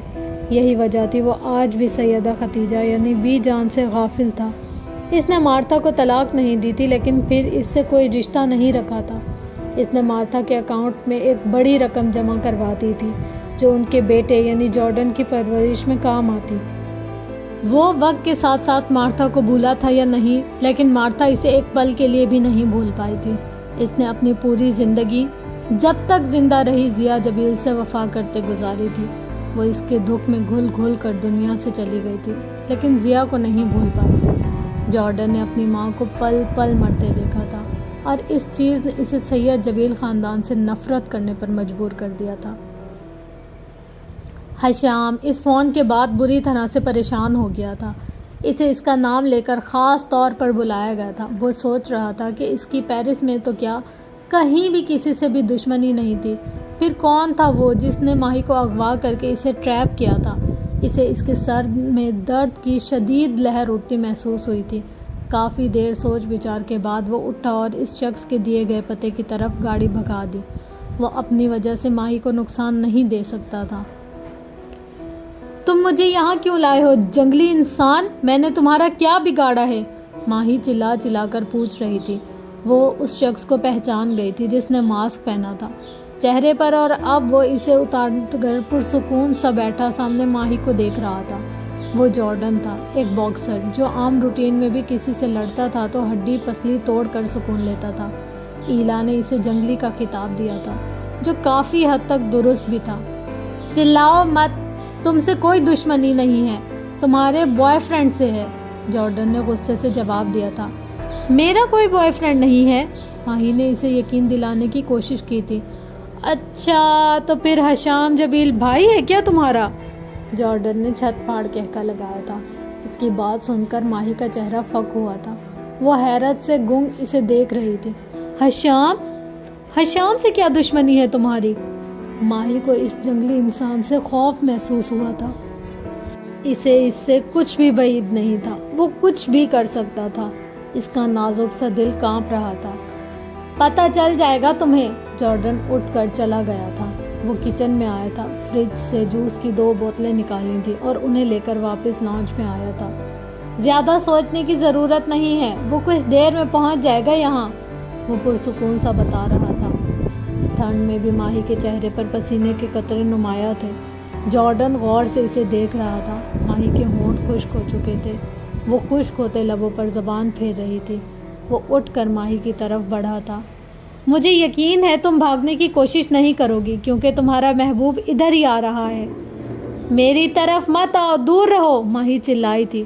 یہی وجہ تھی وہ آج بھی سیدہ ختیجہ یعنی بی جان سے غافل تھا۔ اس نے مارتھا کو طلاق نہیں دی تھی، لیکن پھر اس سے کوئی رشتہ نہیں رکھا تھا۔ اس نے مارتھا کے اکاؤنٹ میں ایک بڑی رقم جمع کروا دی تھی جو ان کے بیٹے یعنی جارڈن کی پرورش میں کام آتی۔ وہ وقت کے ساتھ ساتھ مارتھا کو بھولا تھا یا نہیں، لیکن مارتھا اسے ایک پل کے لیے بھی نہیں بھول پائی تھی۔ اس نے اپنی پوری زندگی جب تک زندہ رہی ضیاء جبیل سے وفا کرتے گزاری تھی۔ وہ اس کے دکھ میں گھل گھل کر دنیا سے چلی گئی تھی، لیکن ضیاء کو نہیں بھول پائی تھی۔ جارڈن نے اپنی ماں کو پل پل مرتے دیکھا تھا اور اس چیز نے اسے سید جبیل خاندان سے نفرت کرنے پر مجبور کر دیا تھا۔ حشام اس فون کے بعد بری طرح سے پریشان ہو گیا تھا۔ اسے اس کا نام لے کر خاص طور پر بلایا گیا تھا۔ وہ سوچ رہا تھا کہ اس کی پیرس میں تو کیا کہیں بھی کسی سے بھی دشمنی نہیں تھی، پھر کون تھا وہ جس نے ماہی کو اغوا کر کے اسے ٹریپ کیا تھا؟ اسے اس کے سر میں درد کی شدید لہر اٹھتی محسوس ہوئی تھی۔ کافی دیر سوچ بچار کے بعد وہ اٹھا اور اس شخص کے دیے گئے پتے کی طرف گاڑی بھگا دی۔ وہ اپنی وجہ سے ماہی کو نقصان نہیں دے سکتا تھا۔ تم مجھے یہاں کیوں لائے ہو جنگلی انسان؟ میں نے تمہارا کیا بگاڑا ہے؟ ماہی چلا چلا کر پوچھ رہی تھی۔ وہ اس شخص کو پہچان گئی تھی جس نے ماسک پہنا تھا چہرے پر، اور اب وہ اسے اتار کر پرسکون سا بیٹھا سامنے ماہی کو دیکھ رہا تھا۔ وہ جارڈن تھا، ایک باکسر جو عام روٹین میں بھی کسی سے لڑتا تھا تو ہڈی پسلی توڑ کر سکون لیتا تھا۔ ایلا نے اسے جنگلی کا خطاب دیا تھا جو کافی حد تک درست بھی تھا۔ چلاؤ مت، تم سے کوئی دشمنی نہیں ہے، تمہارے بوائے فرینڈ سے ہے۔ جارڈن نے غصے سے جواب دیا تھا۔ میرا کوئی بوائے فرینڈ نہیں ہے، ماہی نے اسے یقین دلانے کی کوشش کی تھی۔ اچھا تو پھر حشام جبیل بھائی ہے کیا تمہارا؟ جارڈن نے چھت پھاڑ کہکا لگایا تھا۔ اس کی بات سن کر ماہی کا چہرہ فک ہوا تھا۔ وہ حیرت سے گنگ اسے دیکھ رہی تھی۔ حشام سے کیا دشمنی ہے تمہاری؟ ماہی کو اس جنگلی انسان سے خوف محسوس ہوا تھا۔ اسے اس سے کچھ بھی بعید نہیں تھا، وہ کچھ بھی کر سکتا تھا۔ اس کا نازک سا دل کانپ رہا تھا۔ پتہ چل جائے گا تمہیں۔ جارڈن اٹھ کر چلا گیا تھا۔ وہ کچن میں آیا تھا، فریج سے جوس کی 2 بوتلیں نکالی تھی اور انہیں لے کر واپس لانچ میں آیا تھا۔ زیادہ سوچنے کی ضرورت نہیں ہے، وہ کچھ دیر میں پہنچ جائے گا یہاں، وہ پرسکون سا بتا رہا تھا۔ ٹھنڈ میں بھی ماہی کے چہرے پر پسینے کے قطرے نمایاں تھے۔ جارڈن غور سے اسے دیکھ رہا تھا۔ ماہی کے ہونٹ خشک ہو چکے تھے، وہ خشک ہوتے لبوں پر زبان پھیر رہی تھی۔ وہ اٹھ کر ماہی کی طرف بڑھا تھا۔ مجھے یقین ہے تم بھاگنے کی کوشش نہیں کرو گی کیونکہ تمہارا محبوب ادھر ہی آ رہا ہے۔ میری طرف مت آؤ، دور رہو، ماہی چلائی تھی۔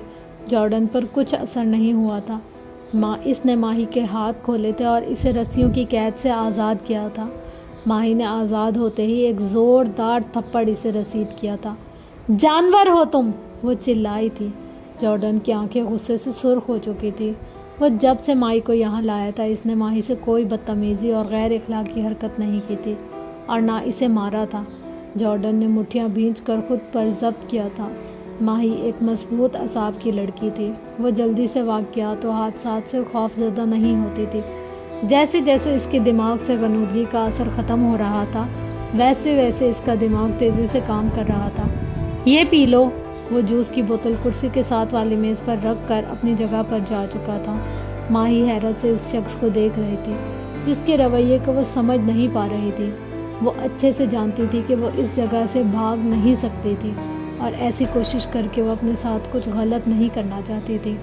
جارڈن پر کچھ اثر نہیں ہوا تھا۔ اس نے ماہی کے ہاتھ کھولے تھے اور اسے رسیوں کی قید سے آزاد کیا تھا۔ ماہی نے آزاد ہوتے ہی ایک زوردار تھپڑ اسے رسید کیا تھا۔ جانور ہو تم، وہ چلائی تھی۔ جارڈن کی آنکھیں غصے سے سرخ ہو چکی تھی۔ وہ جب سے ماہی کو یہاں لایا تھا اس نے ماہی سے کوئی بدتمیزی اور غیر اخلاقی حرکت نہیں کی تھی اور نہ اسے مارا تھا۔ جارڈن نے مٹھیاں بھینچ کر خود پر ضبط کیا تھا۔ ماہی ایک مضبوط اعصاب کی لڑکی تھی۔ وہ جلدی سے واقعات و حادثات سے خوف زدہ نہیں ہوتی تھی۔ جیسے جیسے اس کے دماغ سے غنودگی کا اثر ختم ہو رہا تھا ویسے ویسے اس کا دماغ تیزی سے کام کر رہا تھا۔ یہ پی لو۔ وہ جوس کی بوتل کرسی کے ساتھ والی میز پر رکھ کر اپنی جگہ پر جا چکا تھا۔ ماہی حیرت سے اس شخص کو دیکھ رہی تھی جس کے رویے کو وہ سمجھ نہیں پا رہی تھی۔ وہ اچھے سے جانتی تھی کہ وہ اس جگہ سے بھاگ نہیں سکتی تھی اور ایسی کوشش کر کے وہ اپنے ساتھ کچھ غلط نہیں کرنا چاہتی تھی۔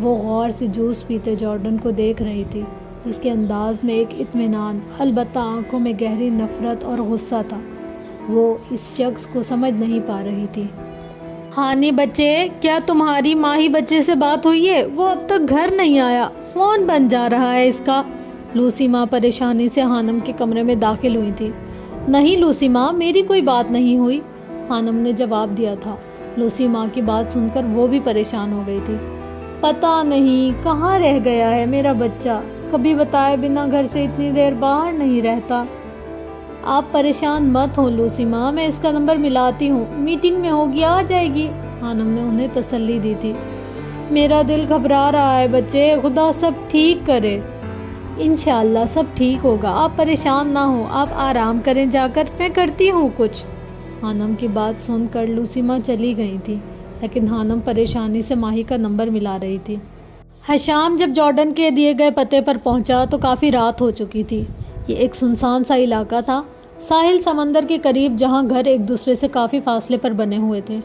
وہ غور سے جوس پیتے جارڈن کو دیکھ رہی تھی جس کے انداز میں ایک اطمینان، البتہ آنکھوں میں گہری نفرت اور غصہ تھا۔ وہ اس شخص کو سمجھ نہیں پا رہی تھی۔ ہانی بچے، کیا تمہاری ماہی بچے سے بات ہوئی ہے؟ وہ اب تک گھر نہیں آیا، فون بند جا رہا ہے اس کا۔ لوسی ماں پریشانی سے ہانم کے کمرے میں داخل ہوئی تھی۔ نہیں لوسی ماں، میری کوئی بات نہیں ہوئی، ہانم نے جواب دیا تھا۔ لوسی ماں کی بات سن کر وہ بھی پریشان ہو گئی تھی۔ پتہ نہیں کہاں رہ گیا ہے میرا بچہ، کبھی بتائے بنا گھر سے اتنی دیر باہر نہیں رہتا۔ آپ پریشان مت ہو لوسی ماں، میں اس کا نمبر ملاتی ہوں، میٹنگ میں ہوگی آ جائے گی، ہانم نے انہیں تسلی دی تھی۔ میرا دل گھبرا رہا ہے بچے، خدا سب ٹھیک کرے۔ انشاءاللہ سب ٹھیک ہوگا، آپ پریشان نہ ہو، آپ آرام کریں جا کر، میں کرتی ہوں کچھ۔ ہانم کی بات سن کر لوسی ماں چلی گئی تھی لیکن ہانم پریشانی سے ماہی کا نمبر ملا رہی تھی۔ حشام جب جارڈن کے دیے گئے پتے پر پہنچا تو کافی رات ہو چکی تھی۔ یہ ایک سنسان سا علاقہ تھا، ساحل سمندر کے قریب، جہاں گھر ایک دوسرے سے کافی فاصلے پر بنے ہوئے تھے۔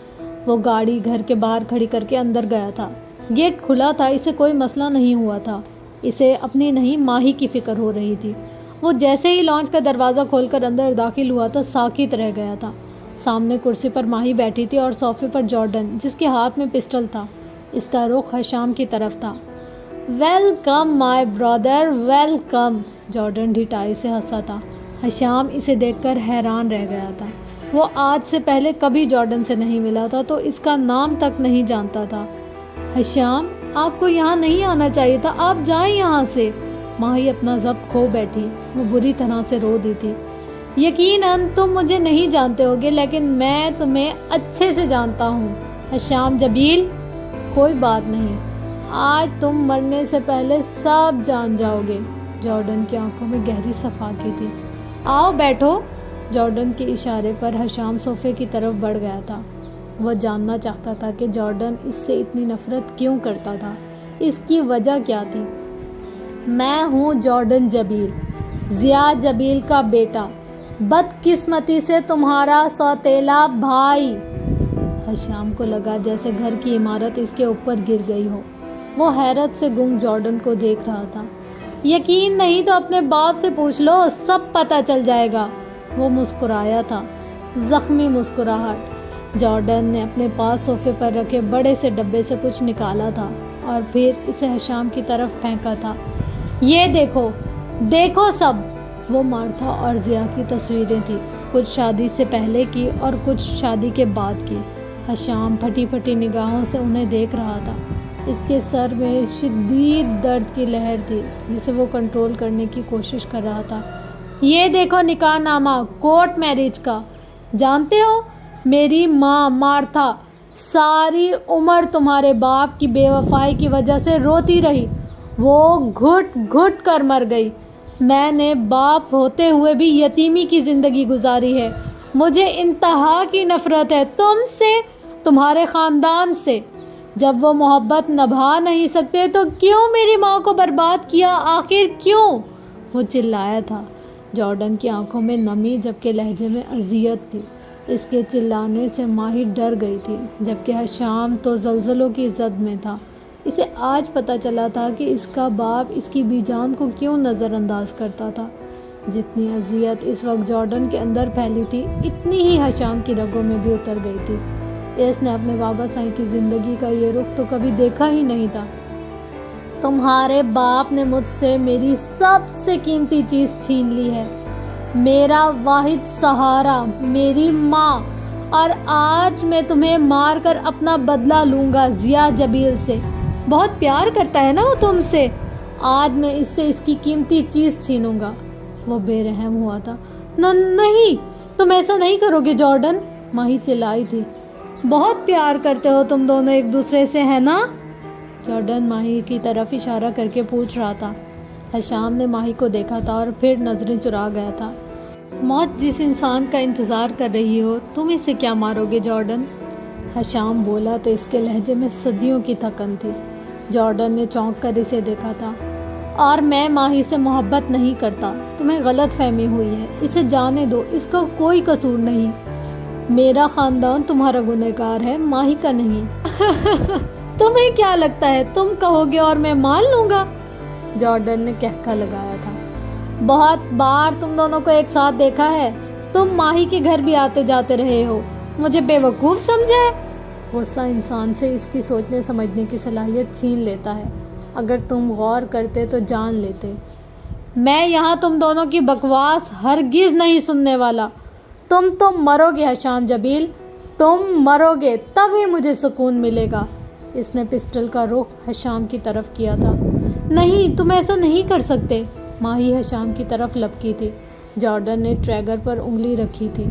وہ گاڑی گھر کے باہر کھڑی کر کے اندر گیا تھا۔ گیٹ کھلا تھا، اسے کوئی مسئلہ نہیں ہوا تھا۔ اسے اپنی نہیں ماہی کی فکر ہو رہی تھی۔ وہ جیسے ہی لانچ کا دروازہ کھول کر اندر داخل ہوا تو ساکت رہ گیا تھا۔ سامنے کرسی پر ماہی بیٹھی تھی اور صوفے پر جارڈن جس کے ہاتھ میں پسٹل تھا۔ اس کا رخ حشام کی طرف تھا۔ ویلکم مائی برادر، ویلکم، جارڈن ڈھٹائی سے ہنسا تھا۔ حشام اسے دیکھ کر حیران رہ گیا تھا۔ وہ آج سے پہلے کبھی جارڈن سے نہیں ملا تھا تو اس کا نام تک نہیں جانتا تھا۔ حشام، آپ کو یہاں نہیں آنا چاہیے تھا، آپ جائیں یہاں سے۔ ماہی اپنا ضبط کھو بیٹھی، وہ بری طرح سے رو دی تھی۔ یقیناً تم مجھے نہیں جانتے ہوگے لیکن میں تمہیں اچھے سے جانتا ہوں حشام جبیل۔ کوئی بات نہیں، آج تم مرنے سے پہلے سب جان جاؤ گے۔ جارڈن کی آنکھوں میں گہری صفا کی تھی۔ آؤ بیٹھو۔ جارڈن کے اشارے پر حشام صوفے کی طرف بڑھ گیا تھا۔ وہ جاننا چاہتا تھا کہ جارڈن اس سے اتنی نفرت کیوں کرتا تھا، اس کی وجہ کیا تھی۔ میں ہوں جارڈن جبیل، ضیاء جبیل کا بیٹا، بدقسمتی سے تمہارا سوتیلا بھائی۔ حشام کو لگا جیسے گھر کی عمارت اس کے اوپر گر گئی ہو۔ وہ حیرت سے گنگ جارڈن کو دیکھ رہا تھا۔ یقین نہیں تو اپنے باپ سے پوچھ لو، سب پتہ چل جائے گا۔ وہ مسکرایا تھا، زخمی مسکراہٹ۔ جارڈن نے اپنے پاس صوفے پر رکھے بڑے سے ڈبے سے کچھ نکالا تھا اور پھر اسے حشام کی طرف پھینکا تھا۔ یہ دیکھو، دیکھو سب! وہ مارتھا اور ضیا کی تصویریں تھیں، کچھ شادی سے پہلے کی اور کچھ شادی کے بعد کی۔ حشام پھٹی پھٹی نگاہوں سے انہیں دیکھ رہا تھا۔ اس کے سر میں شدید درد کی لہر تھی جسے وہ کنٹرول کرنے کی کوشش کر رہا تھا۔ یہ دیکھو نکاح نامہ، کورٹ میرج کا۔ جانتے ہو، میری ماں مارتھا ساری عمر تمہارے باپ کی بے وفائی کی وجہ سے روتی رہی۔ وہ گھٹ گھٹ کر مر گئی۔ میں نے باپ ہوتے ہوئے بھی یتیمی کی زندگی گزاری ہے۔ مجھے انتہا کی نفرت ہے تم سے، تمہارے خاندان سے۔ جب وہ محبت نبھا نہیں سکتے تو کیوں میری ماں کو برباد کیا؟ آخر کیوں؟ وہ چلایا تھا۔ جارڈن کی آنکھوں میں نمی جبکہ لہجے میں اذیت تھی۔ اس کے چلانے سے ماہی ڈر گئی تھی جبکہ حشام تو زلزلوں کی زد میں تھا۔ اسے آج پتہ چلا تھا کہ اس کا باپ اس کی بی جان کو کیوں نظر انداز کرتا تھا۔ جتنی اذیت اس وقت جارڈن کے اندر پھیلی تھی اتنی ہی حشام کی رگوں میں بھی اتر گئی تھی۔ اس نے اپنے بابا سائیں کی زندگی کا یہ رخ تو کبھی دیکھا ہی نہیں تھا۔ تمہارے باپ نے مجھ سے میری سب سے قیمتی چیز چھین لی ہے، میرا واحد سہارا، میری ماں، اور آج میں تمہیں مار کر اپنا بدلہ لوں گا ضیا جبیل سے۔ بہت پیار کرتا ہے نا وہ تم سے، آج میں اس سے اس کی قیمتی چیز چھینوں گا۔ وہ بے رحم ہوا تھا۔ نہیں، تم ایسا نہیں کرو گے جارڈن، ماہی چلائی تھی۔ بہت پیار کرتے ہو تم دونوں ایک دوسرے سے، ہے نا؟ جارڈن ماہی کی طرف اشارہ کر کے پوچھ رہا تھا۔ حشام نے ماہی کو دیکھا تھا اور پھر نظریں چرا گیا تھا۔ موت جس انسان کا انتظار کر رہی ہو، تم اسے کیا مارو گے جارڈن؟ حشام بولا تو اس کے لہجے میں صدیوں کی تھکن تھی۔ جارڈن نے چونک کر اسے دیکھا تھا۔ اور میں ماہی سے محبت نہیں کرتا، تمہیں غلط فہمی ہوئی ہے، اسے جانے دو، اس کا کوئی قصور نہیں۔ میرا خاندان تمہارا گنہگار ہے، ماہی کا نہیں۔ تمہیں کیا لگتا ہے تم کہو گے اور میں مان لوں گا؟ جارڈن نے کہکا لگایا تھا۔ بہت بار تم دونوں کو ایک ساتھ دیکھا ہے، تم ماہی کے گھر بھی آتے جاتے رہے ہو، مجھے بے وقوف سمجھا ہے؟ غصہ انسان سے اس کی سوچنے سمجھنے کی صلاحیت چھین لیتا ہے۔ اگر تم غور کرتے تو جان لیتے۔ میں یہاں تم دونوں کی بکواس ہرگز نہیں سننے والا۔ تم تو مرو گے حشام جبیل، تم مرو گے تب ہی مجھے سکون ملے گا۔ اس نے پسٹل کا رخ حشام کی طرف کیا تھا۔ نہیں، تم ایسا نہیں کر سکتے۔ ماہی حشام کی طرف لپکی تھی۔ جارڈن نے ٹریگر پر انگلی رکھی تھی۔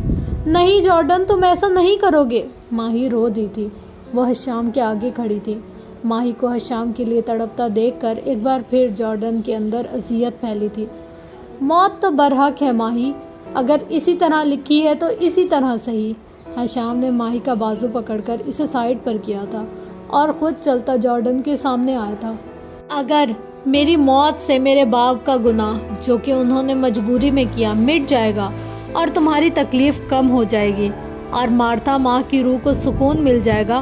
نہیں جارڈن، تم ایسا نہیں کرو گے۔ ماہی رو دی تھی۔ وہ حشام کے آگے کھڑی تھی۔ ماہی کو حشام کے لیے تڑپتا دیکھ کر ایک بار پھر جارڈن کے اندر اذیت پھیلی تھی۔ موت تو برحق ہے ماہی، اگر اسی طرح لکھی ہے تو اسی طرح صحیح۔ حشام نے ماہی کا بازو پکڑ کر اسے سائڈ پر کیا تھا اور خود چلتا جارڈن کے سامنے آیا تھا۔ اگر میری موت سے میرے باپ کا گناہ جو کہ انہوں نے مجبوری میں کیا مٹ جائے گا اور تمہاری تکلیف کم ہو جائے گی اور مارتھا ماں کی روح کو سکون مل جائے گا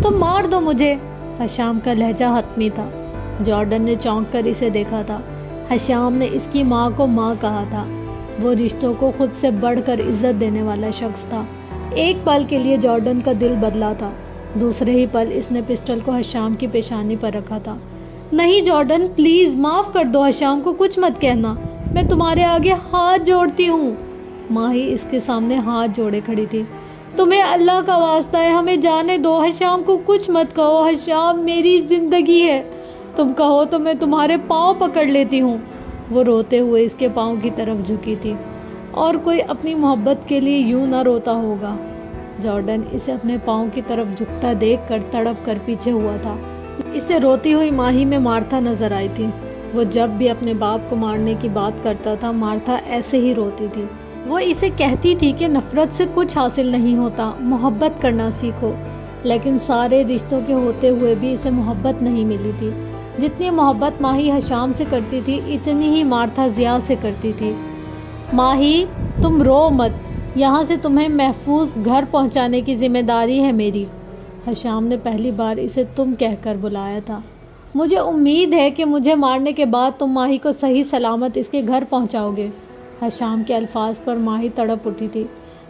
تو مار دو مجھے۔ حشام کا لہجہ حتمی تھا۔ جارڈن نے چونک کر اسے دیکھا تھا۔ حشام نے اس کی ماں کو ماں کہا تھا۔ وہ رشتوں کو خود سے بڑھ کر عزت دینے والا شخص تھا۔ ایک پل کے لیے جارڈن کا دل بدلا تھا، دوسرے ہی پل اس نے پسٹل کو حشام کی پیشانی پر رکھا تھا۔ نہیں جارڈن، پلیز معاف کر دو، حشام کو کچھ مت کہنا، میں تمہارے آگے ہاتھ جوڑتی ہوں۔ ماہی اس کے سامنے ہاتھ جوڑے کھڑی تھی۔ تمہیں اللہ کا واسطہ ہے، ہمیں جانے دو، حشام کو کچھ مت کہو، حشام میری زندگی ہے، تم کہو تو میں تمہارے پاؤں پکڑ لیتی ہوں۔ وہ روتے ہوئے اس کے پاؤں کی طرف جھکی تھی۔ اور کوئی اپنی محبت کے لیے یوں نہ روتا ہوگا۔ جارڈن اسے اپنے پاؤں کی طرف جھکتا دیکھ کر تڑپ کر پیچھے ہوا تھا۔ اسے روتی ہوئی ماہی میں مارتھا نظر آئی تھی۔ وہ جب بھی اپنے باپ کو مارنے کی بات کرتا تھا مارتھا ایسے ہی روتی تھی۔ وہ اسے کہتی تھی کہ نفرت سے کچھ حاصل نہیں ہوتا، محبت کرنا سیکھو، لیکن سارے رشتوں کے ہوتے ہوئے بھی اسے محبت نہیں ملی تھی۔ جتنی محبت ماہی حشام سے کرتی تھی اتنی ہی مارتھا ضیا سے کرتی تھی۔ ماہی تم رو مت، یہاں سے تمہیں محفوظ گھر پہنچانے کی ذمہ داری ہے میری۔ حشام نے پہلی بار اسے تم کہہ کر بلایا تھا۔ مجھے امید ہے کہ مجھے مارنے کے بعد تم ماہی کو صحیح سلامت اس کے گھر پہنچاؤ گے۔ حشام کے الفاظ پر ماہی تڑپ اٹھی تھی۔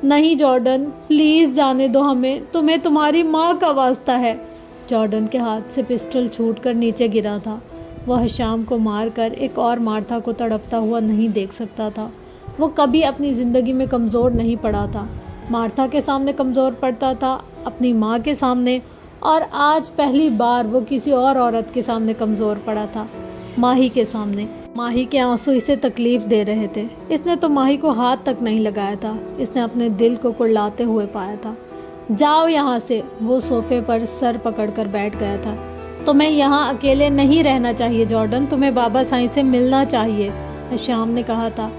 نہیں جارڈن، پلیز جانے دو ہمیں، تمہیں تمہاری ماں کا واسطہ ہے۔ جارڈن کے ہاتھ سے پسٹل چھوٹ کر نیچے گرا تھا۔ وہ حشام کو مار کر ایک اور مارتھا کو تڑپتا ہوا نہیں دیکھ سکتا تھا۔ وہ کبھی اپنی زندگی میں کمزور نہیں پڑا تھا۔ مارتھا کے سامنے کمزور پڑتا تھا، اپنی ماں کے سامنے، اور آج پہلی بار وہ کسی اور عورت کے سامنے کمزور پڑا تھا، ماہی کے سامنے۔ ماہی کے آنسو اسے تکلیف دے رہے تھے۔ اس نے تو ماہی کو ہاتھ تک نہیں لگایا تھا، اس نے اپنے دل کو کڑلاتے ہوئے پایا تھا۔ جاؤ یہاں سے، وہ صوفے پر سر پکڑ کر بیٹھ گیا تھا۔ تمہیں یہاں اکیلے نہیں رہنا چاہیے جارڈن، تمہیں بابا سائیں سے ملنا چاہیے، حشام نے کہا تھا۔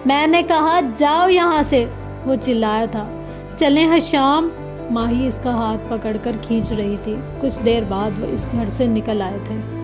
میں نے کہا جاؤ یہاں سے، وہ چلایا تھا۔ چلیں حشام، ماہی اس کا ہاتھ پکڑ کر کھینچ رہی تھی۔ کچھ دیر بعد وہ اس گھر سے نکل آئے تھے۔